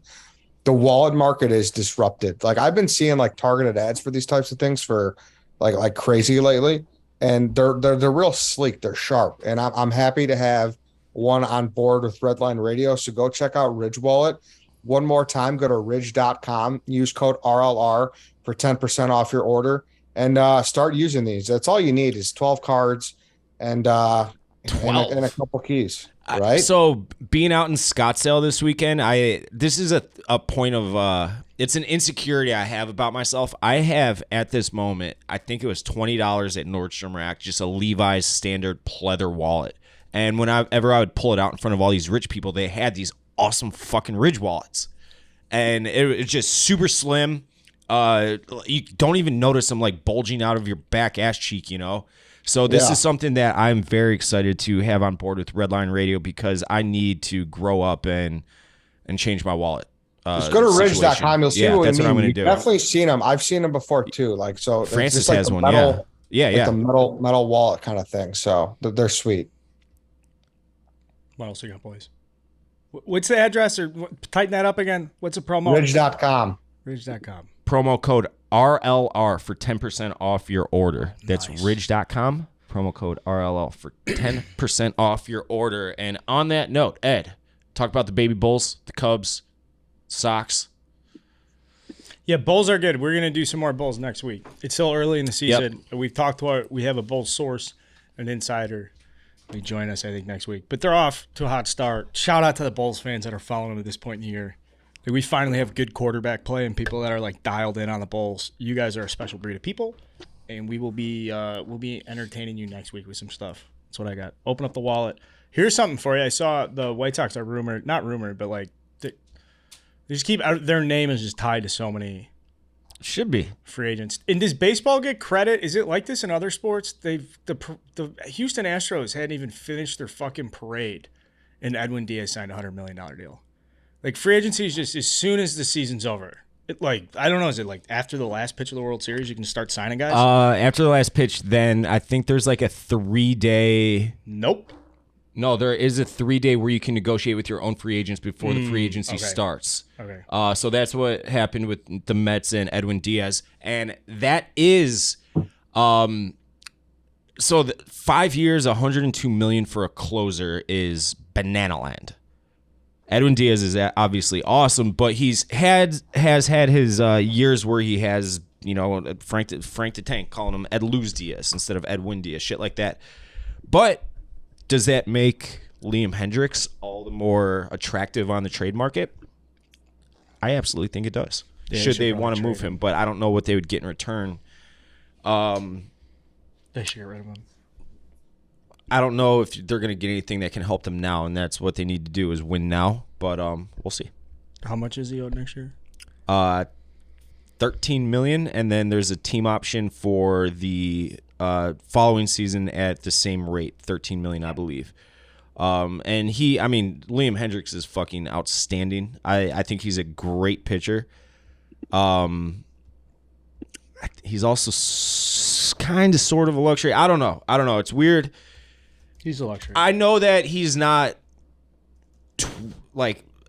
wallet market is disrupted. Like I've been seeing like targeted ads for these types of things for like crazy lately, and they're real sleek. They're sharp, and I'm happy to have one on board with Redline Radio. So go check out Ridge Wallet. One more time, go to ridge.com, use code RLR for 10% off your order, and start using these. That's all you need is 12 cards and a couple keys, right? So being out in Scottsdale this weekend, this is a point of it's an insecurity I have about myself. I have at this moment, I think it was $20 at Nordstrom Rack, just a Levi's standard pleather wallet. And whenever I would pull it out in front of all these rich people, they had these awesome fucking Ridge wallets, and it's just super slim. You don't even notice them like bulging out of your back ass cheek, you know. So this is something that I'm very excited to have on board with Redline Radio because I need to grow up and change my wallet. Just go to ridge.com. You'll see what that's what I'm going to do. Definitely seen them. I've seen them before too. Like so, Francis like has the one. metal, Yeah. the metal wallet kind of thing. So they're sweet. What else you got, boys? What's the address? Or tighten that up again. What's the promo? Ridge.com. Ridge.com. Promo code RLR for 10% off your order. That's ridge.com. Promo code RLR for 10% off your order. And on that note, Ed, talk about the baby Bulls, the Cubs, Sox. Yeah, Bulls are good. We're going to do some more Bulls next week. It's still early in the season. We've talked to we have a Bulls source, an insider. They join us, I think, next week. But they're off to a hot start. Shout out to the Bulls fans that are following them at this point in the year. Like, we finally have good quarterback play and people that are like dialed in on the Bulls. You guys are a special breed of people, and we'll be entertaining you next week with some stuff. That's what I got. Open up the wallet. Here's something for you. I saw the White Sox are not rumored, but like They just keep their name is just tied to so many Should be. free agents. And does baseball get credit? Is it like this in other sports? The Houston Astros hadn't even finished their fucking parade, and Edwin Diaz signed a $100 million deal. Like free agency is just as soon as the season's over. I don't know. Is it like after the last pitch of the World Series you can start signing guys? After the last pitch, then I think there's like a 3-day. Nope. No, there is a 3-day where you can negotiate with your own free agents before the free agency starts. Okay. So that's what happened with the Mets and Edwin Diaz, and that is, so 5 years, $102 million for a closer is banana land. Edwin Diaz is obviously awesome, but has had his years where he has, Frank the Tank calling him Ed Luz Diaz instead of Edwin Diaz, shit like that. But does that make Liam Hendricks all the more attractive on the trade market? I absolutely think it does. Yeah, should they probably want to trade move him, but I don't know what they would get in return. They should get rid of him. I don't know if they're going to get anything that can help them now, and that's what they need to do is win now. But we'll see. How much is he owed next year? $13 million, and then there's a team option for the following season at the same rate, $13 million, I believe. And Liam Hendricks is fucking outstanding. I think he's a great pitcher. He's also kind of sort of a luxury. I don't know. It's weird. He's a luxury. I know that he's not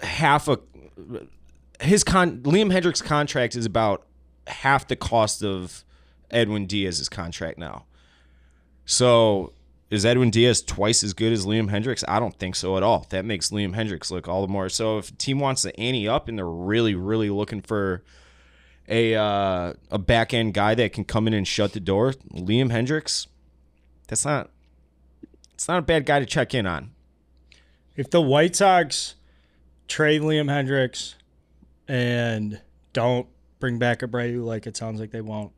half a Liam Hendricks' contract is about half the cost of Edwin Diaz's contract now. So is Edwin Diaz twice as good as Liam Hendricks? I don't think so at all. That makes Liam Hendricks look all the more. So if a team wants to ante up and they're really, really looking for a back end guy that can come in and shut the door, Liam Hendricks, it's not a bad guy to check in on. If the White Sox trade Liam Hendricks and don't bring back Abreu like it sounds like they won't,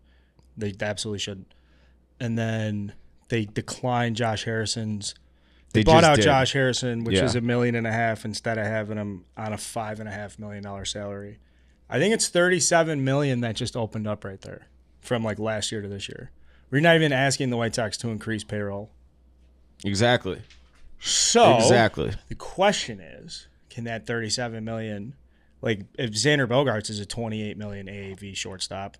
they absolutely shouldn't. And then they decline Josh Harrison's. They bought out Josh Harrison, which is $1.5 million instead of having him on a $5.5 million salary. I think it's $37 million that just opened up right there from like last year to this year. We're not even asking the White Sox to increase payroll. Exactly. So exactly. The question is, can that $37 million, like if Xander Bogaerts is a $28 million AAV shortstop,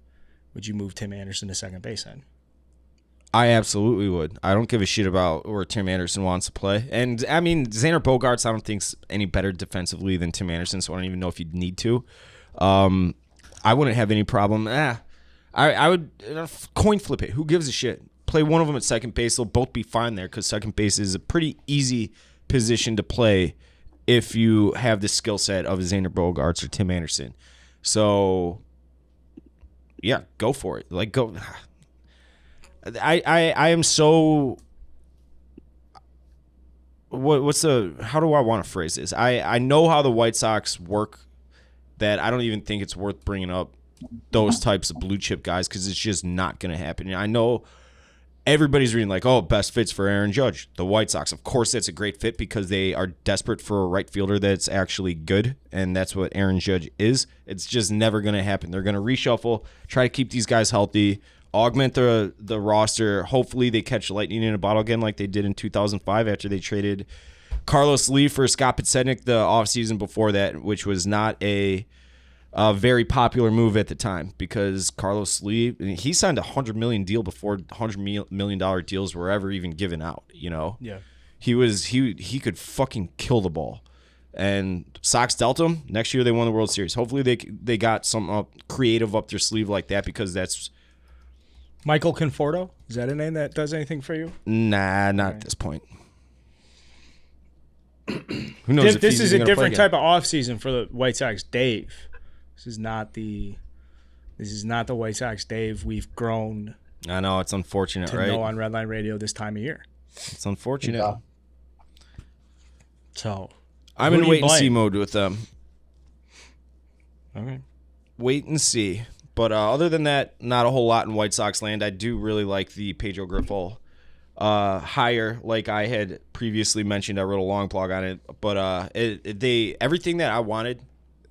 would you move Tim Anderson to second base then? I absolutely would. I don't give a shit about where Tim Anderson wants to play. And, I mean, Xander Bogaerts I don't think's any better defensively than Tim Anderson, so I don't even know if you'd need to. I wouldn't have any problem. I would coin flip it. Who gives a shit? Play one of them at second base. They'll both be fine there because second base is a pretty easy position to play if you have the skill set of Xander Bogaerts or Tim Anderson. So, yeah, go for it. Like, go. I am so. How do I want to phrase this? I know how the White Sox work, that I don't even think it's worth bringing up those types of blue chip guys because it's just not going to happen. I know everybody's reading like, oh, best fits for Aaron Judge. The White Sox, of course, that's a great fit because they are desperate for a right fielder that's actually good, and that's what Aaron Judge is. It's just never going to happen. They're going to reshuffle, try to keep these guys healthy, augment the roster. Hopefully they catch lightning in a bottle again like they did in 2005 after they traded Carlos Lee for Scott Podsednik the offseason before that, which was not a very popular move at the time because Carlos Lee, he signed a $100 million deal before $100 million deals were ever even given out, you know? Yeah. He could fucking kill the ball. And Sox dealt him. Next year they won the World Series. Hopefully they got some creative up their sleeve like that because that's... Michael Conforto? Is that a name that does anything for you? Nah, not at this point. Who knows? This is a different type of offseason for the White Sox, Dave. This is not the White Sox, Dave. We've grown. I know it's unfortunate, to right? know on Redline Radio this time of year. It's unfortunate. Yeah. So I'm in wait and see mode with them. Okay. Wait and see. But other than that, not a whole lot in White Sox land. I do really like the Pedro Grifol hire, like I had previously mentioned. I wrote a long blog on it, but everything that I wanted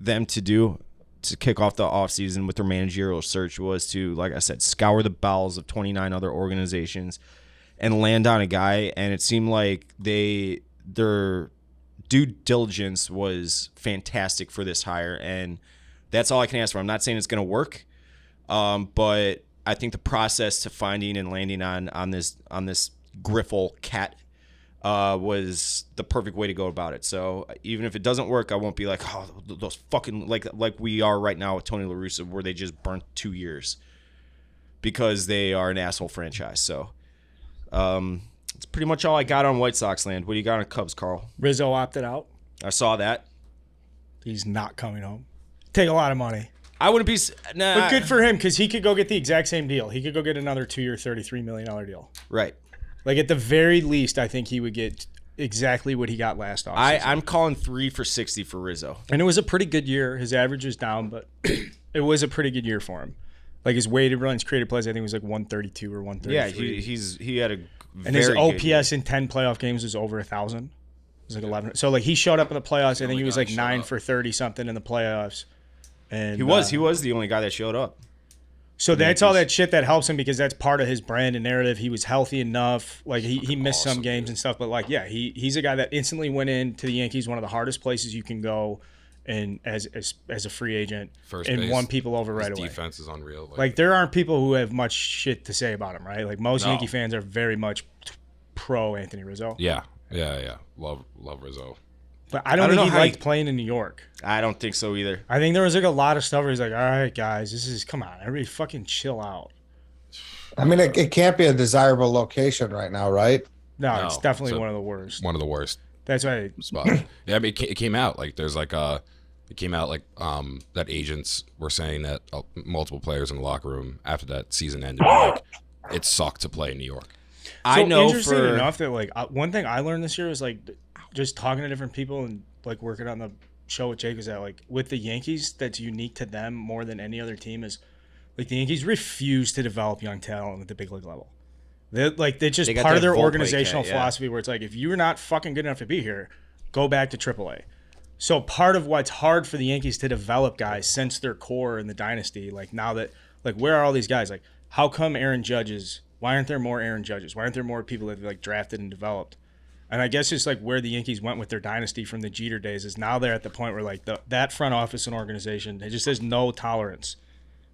them to do to kick off the offseason with their managerial search was to, like I said, scour the bowels of 29 other organizations and land on a guy. And it seemed like their due diligence was fantastic for this hire. And that's all I can ask for. I'm not saying it's going to work, but I think the process to finding and landing on this Griffle cat was the perfect way to go about it. So even if it doesn't work, I won't be like, oh, those fucking like we are right now with Tony La Russa, where they just burnt 2 years because they are an asshole franchise. So it's pretty much all I got on White Sox land. What do you got on Cubs, Carl? Rizzo opted out. I saw that. He's not coming home. Take a lot of money. I wouldn't be. Nah. But good for him because he could go get the exact same deal. He could go get another 2-year, $33 million deal. Right. Like, at the very least, I think he would get exactly what he got last offseason. I'm calling 3 for $60 for Rizzo. And it was a pretty good year. His average was down, but it was a pretty good year for him. Like, his weighted runs, created plays, I think it was like 132 or 133. Yeah, he had a and his OPS in 10 playoff games was over 1,000. It was like 11. So, like, he showed up in the playoffs. I think he was like 9 for 30-something in the playoffs. And he was the only guy that showed up. So that's all that shit that helps him because that's part of his brand and narrative. He was healthy enough. Like, he missed some games and stuff. But, like, yeah, he's a guy that instantly went into the Yankees, one of the hardest places you can go and as a free agent, First and base, won people over right his away. Defense is unreal. Like, there aren't people who have much shit to say about him, right? Like, most Yankee fans are very much pro Anthony Rizzo. Yeah. Love Rizzo. But I don't think he liked playing in New York. I don't think so either. I think there was like a lot of stuff where he's like, all right, guys, come on. Everybody fucking chill out. I mean, it can't be a desirable location right now, right? No, it's definitely so one of the worst. One of the worst That's why. spots. Yeah, I mean, it came out like there's like it came out like that agents were saying that multiple players in the locker room after that season ended were like it sucked to play in New York. I know interesting enough that like one thing I learned this year was like just talking to different people and like working on the show with Jake is that like with the Yankees that's unique to them more than any other team is like the Yankees refuse to develop young talent at the big league level. They're just part of their organizational philosophy where it's like if you're not fucking good enough to be here, go back to AAA. So part of what's hard for the Yankees to develop guys since their core in the dynasty, like now that like where are all these guys? Like how come Aaron Judges? Why aren't there more Aaron Judges? Why aren't there more people that like drafted and developed? And I guess just like where the Yankees went with their dynasty from the Jeter days is now they're at the point where like that front office and organization, it just has no tolerance.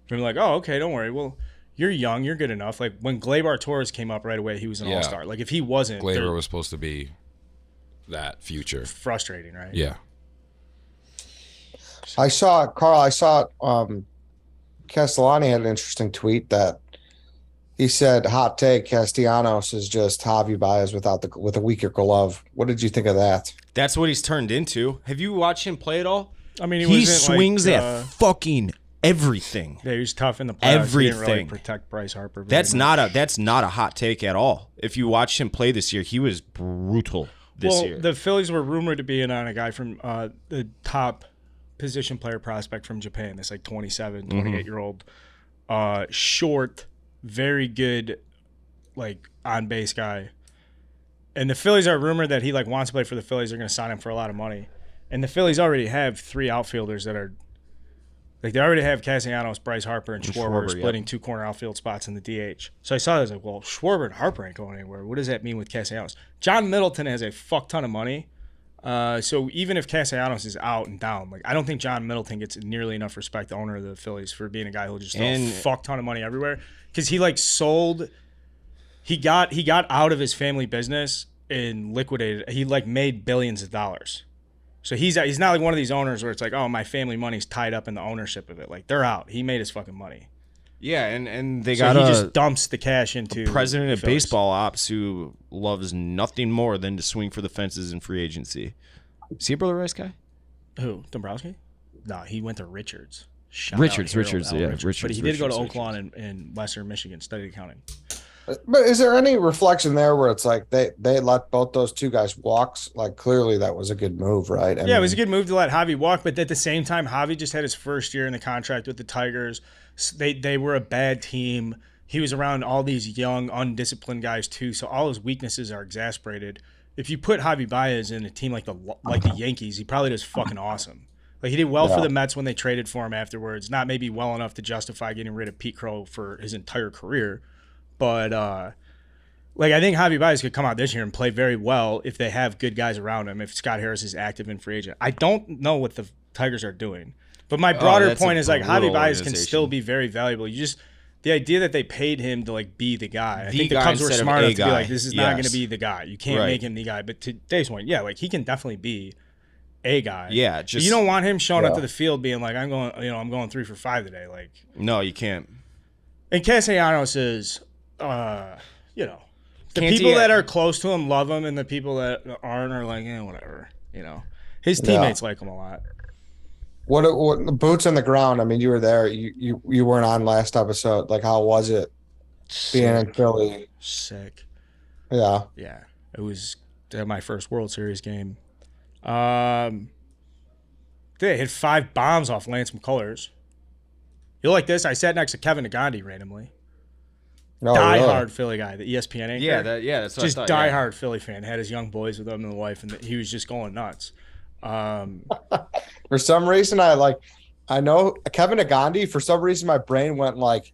From like, oh, okay, don't worry. Well, you're young, you're good enough. Like when Gleyber Torres came up right away, he was an all-star. Like if he wasn't, Gleyber was supposed to be that future. Frustrating, right? Yeah. I saw Castellani had an interesting tweet that he said, hot take, Castellanos is just Javi Baez with a weaker glove. What did you think of that? That's what he's turned into. Have you watched him play at all? I mean, he swings at fucking everything. Yeah, he was tough in the playoffs. Everything. He didn't really protect Bryce Harper. That's not a hot take at all. If you watched him play this year, he was brutal this year. The Phillies were rumored to be in on a guy from the top position player prospect from Japan. This like 27, 28-year-old, short, very good, like on base guy. And the Phillies are rumored that he like wants to play for the Phillies. They're going to sign him for a lot of money. And the Phillies already have 3 outfielders that are like they already have Castellanos, Bryce Harper, and Schwarber splitting 2 corner outfield spots in the DH. So I saw that I was like, well, Schwarber and Harper ain't going anywhere. What does that mean with Castellanos? John Middleton has a fuck ton of money. So even if Castellanos is out and down, like I don't think John Middleton gets nearly enough respect, the owner of the Phillies, for being a guy who'll just throw a fuck ton of money everywhere. Because he like he got out of his family business and liquidated. He like made billions of dollars. So he's not like one of these owners where it's like, oh, my family money's tied up in the ownership of it. Like they're out. He made his fucking money. Yeah, and he just dumps the cash into president of Phillies. baseball ops who loves nothing more than to swing for the fences in free agency. Is he a Brother Rice guy? Who? Dombrowski? No, he went to Richards. Richards. But he did go to Oakland and Western Michigan, studied accounting. But is there any reflection there where it's like they let both those 2 guys walk? Like clearly that was a good move, right? It was a good move to let Javi walk, but at the same time, Javi just had his first year in the contract with the Tigers. They were a bad team. He was around all these young, undisciplined guys too, so all his weaknesses are exasperated. If you put Javi Baez in a team like the Yankees, he probably does fucking awesome. Like, he did well for Yeah. the Mets when they traded for him afterwards. Not maybe well enough to justify getting rid of Pete Crow for his entire career. But, like, I think Javi Baez could come out this year and play very well if they have good guys around him, if Scott Harris is active in free agent. I don't know what the Tigers are doing. But my broader that's a point is, like, Javi brutal Baez can organization. still be very valuable. You just... The idea that they paid him to, like, be the guy. I The think the guy Cubs were instead of smart a enough to be guy. like, this is not going to Yes. be the guy. You can't Right. make him the guy. But to Dave's point, yeah, like, he can definitely be a guy. Yeah, But just you don't want him showing up Yeah. to the field being like, I'm going 3 for 5 today. Like, no, you can't. and Castellanos is, you know, the Canty- people that are close to him love him, and the people that aren't are like, whatever. You know, his teammates like him a lot. What boots on the ground? I mean, you were there. You weren't on last episode. Like, how was it being in Philly? Sick. Yeah. Yeah, it was my first World Series game. They hit 5 bombs off Lance McCullers. You like this? I sat next to Kevin Nagandi randomly. No, Die-hard Philly guy, the ESPN anchor. That's what Just I thought. die-hard Philly fan. Had his young boys with him and the wife, and he was just going nuts. For some reason, I know Kevin Agandi. For some reason, my brain went like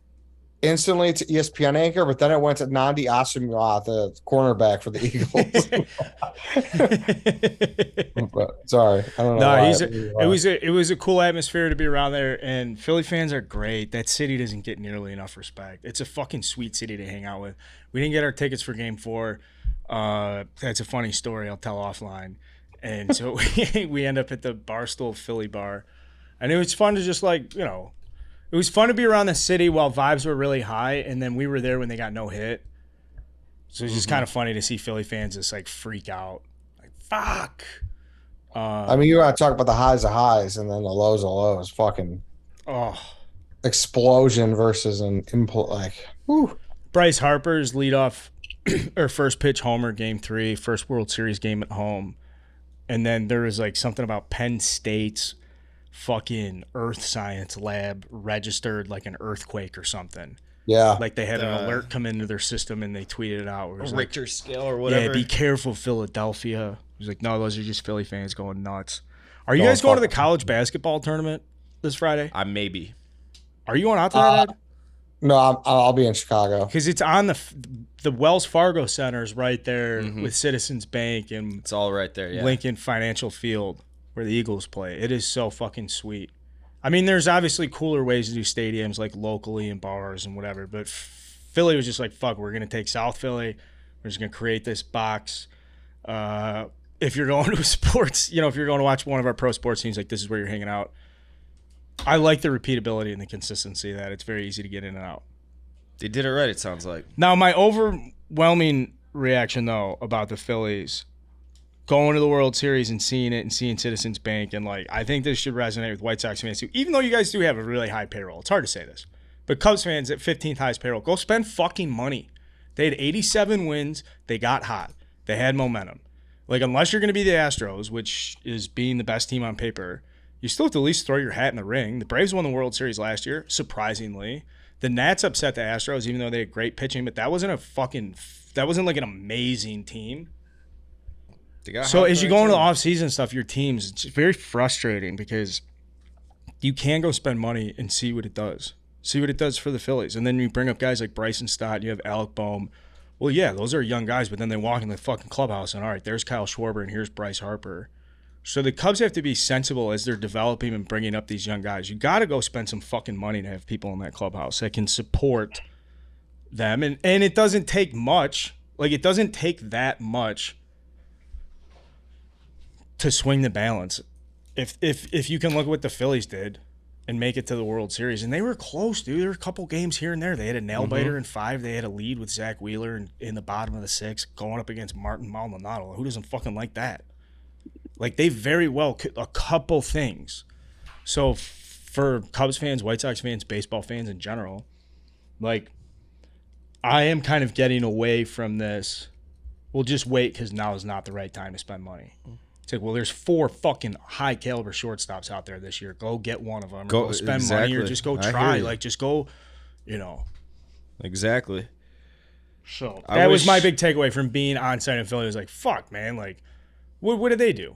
instantly to ESPN anchor, but then it went to Nandi Asamoah, the cornerback for the Eagles. But, sorry, I don't know. No, why. it was a cool atmosphere to be around there, and Philly fans are great. That city doesn't get nearly enough respect. It's a fucking sweet city to hang out with. We didn't get our tickets for Game 4. That's a funny story I'll tell offline. And so we end up at the Barstool Philly bar, and it was fun to just like, you know, it was fun to be around the city while vibes were really high, and then we were there when they got no hit. So it's just kind of funny to see Philly fans just like freak out, like fuck. I mean, you want to talk about the highs of highs and then the lows of lows. Fucking explosion versus an like. Whew. Bryce Harper's leadoff or first pitch homer, Game 3, first World Series game at home. And then there was like something about Penn State's fucking earth science lab registered like an earthquake or something. Yeah. Like they had an alert come into their system and they tweeted it out. Where it was like, Richter scale or whatever. yeah, be careful, Philadelphia. He was like, no, those are just Philly fans going nuts. Are you guys going to the college basketball tournament this Friday? Maybe. Are you going out to that, Ed? No, I'll be in Chicago. Because it's on the Wells Fargo Center's right there with Citizens Bank and It's all right there. Yeah. Lincoln Financial Field where the Eagles play. It is so fucking sweet. I mean, there's obviously cooler ways to do stadiums like locally and bars and whatever, but Philly was just like, fuck, we're going to take South Philly. We're just going to create this box. If you're going to sports, you know, if you're going to watch one of our pro sports teams, like this is where you're hanging out. I like the repeatability and the consistency of that. It's very easy to get in and out. They did it right, it sounds like. Now, my overwhelming reaction, though, about the Phillies going to the World Series and seeing it and seeing Citizens Bank, and like, I think this should resonate with White Sox fans too. Even though you guys do have a really high payroll, it's hard to say this, but Cubs fans at 15th highest payroll, go spend fucking money. They had 87 wins. They got hot. They had momentum. Like, unless you're going to be the Astros, which is being the best team on paper, you still have to at least throw your hat in the ring. The Braves won the World Series last year, surprisingly. The Nats upset the Astros, even though they had great pitching, but that wasn't like an amazing team. So as you go into the offseason stuff, your teams, it's very frustrating because you can go spend money and see what it does. See what it does for the Phillies. And then you bring up guys like Bryson Stott, you have Alec Boehm. Well, yeah, those are young guys, but then they walk in the fucking clubhouse and, all right, there's Kyle Schwarber and here's Bryce Harper. So the Cubs have to be sensible as they're developing and bringing up these young guys. You got to go spend some fucking money to have people in that clubhouse that can support them. And it doesn't take much. Like, it doesn't take that much to swing the balance. If you can look at what the Phillies did and make it to the World Series, and they were close, dude. There were a couple games here and there. They had a nail-biter in 5. They had a lead with Zach Wheeler in the bottom of the 6th going up against Martin Maldonado. Who doesn't fucking like that? Like, they very well could a couple things. So for Cubs fans, White Sox fans, baseball fans in general, like, I am kind of getting away from this. We'll just wait because now is not the right time to spend money. It's like, well, there's 4 fucking high caliber shortstops out there this year. Go get one of them. Or go spend money or just go try. Like, just go, you know. Exactly. So that was my big takeaway from being on site in Philly. It was like, fuck, man. Like, what did they do?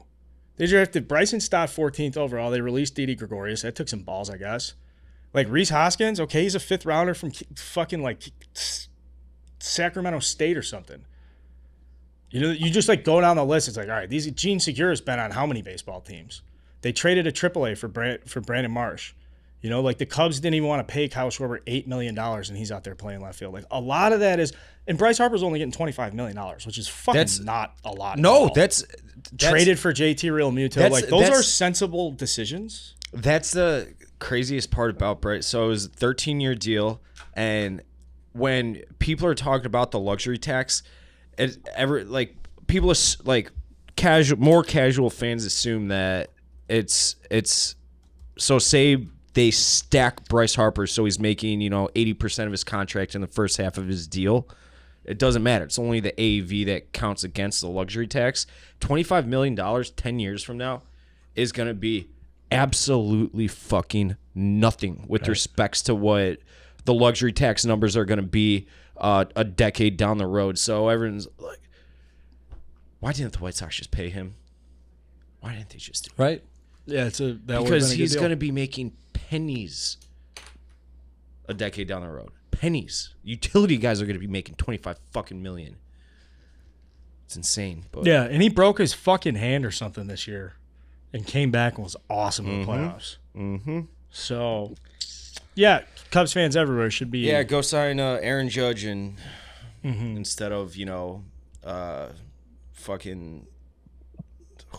They drafted Bryson Stott 14th overall. They released Didi Gregorius. That took some balls, I guess. Like Reese Hoskins, okay, he's a 5th rounder from fucking like Sacramento State or something. You know, you just like go down the list. It's like, all right, Gene Segura's been on how many baseball teams? They traded a AAA for Brandon Marsh. You know, like the Cubs didn't even want to pay Kyle Schwarber $8 million, and he's out there playing left field. Like a lot of that is, and Bryce Harper's only getting $25 million, which is fucking not a lot. No, at all. that's Traded for JT Realmuto. Like those are sensible decisions. That's the craziest part about Bryce. So it was a 13-year deal, and when people are talking about the luxury tax, people are like more casual fans assume that it's so say they stack Bryce Harper so he's making 80% of his contract in the first half of his deal. It doesn't matter. It's only the AAV that counts against the luxury tax. $25 million 10 years from now is going to be absolutely fucking nothing with respects to what the luxury tax numbers are going to be a decade down the road. So everyone's like, why didn't the White Sox just pay him? Why didn't they just do it? Right? Yeah, Because he's going to be making pennies a decade down the road. Pennies. Utility guys are going to be making 25 fucking million. It's insane. But Yeah, and he broke his fucking hand or something this year and came back and was awesome in the playoffs. Mm-hmm. So, yeah, Cubs fans everywhere should be. Yeah, go sign Aaron Judge and instead of, fucking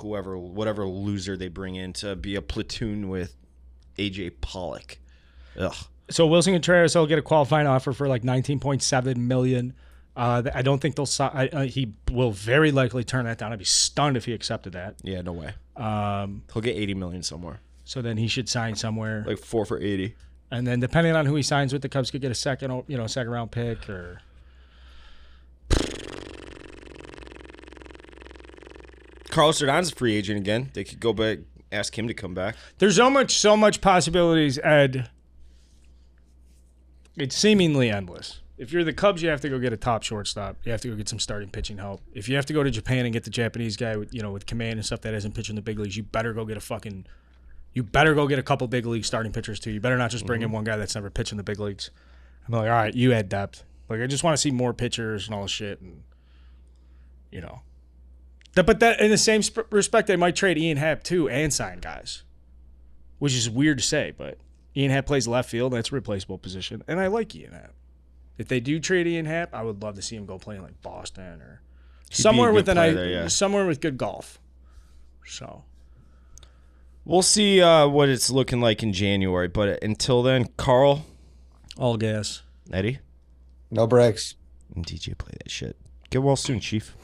whatever loser they bring in to be a platoon with AJ Pollock. Ugh. So Wilson Contreras will get a qualifying offer for like $19.7 million. I don't think they'll. He will very likely turn that down. I'd be stunned if he accepted that. Yeah, no way. He'll get $80 million somewhere. So then he should sign somewhere. Like 4 for 80. And then depending on who he signs with, the Cubs could get a second round pick or. Carlos Rodon's a free agent again. They could go back, ask him to come back. There's so much possibilities, Ed. It's seemingly endless. If you're the Cubs, you have to go get a top shortstop. You have to go get some starting pitching help. If you have to go to Japan and get the Japanese guy with command and stuff that hasn't pitched in the big leagues, you better go get a couple big league starting pitchers too. You better not just bring in one guy that's never pitched in the big leagues. I'm like, all right, you add depth. Like I just want to see more pitchers and all this shit, and But that in the same respect, they might trade Ian Happ too and sign guys, which is weird to say, but Ian Happ plays left field. That's a replaceable position, and I like Ian Happ. If they do trade Ian Happ, I would love to see him go play in like Boston or somewhere with somewhere with good golf. So we'll see what it's looking like in January. But until then, Carl, all gas. Eddie, No breaks. and DJ play that shit. Get well soon, Chief.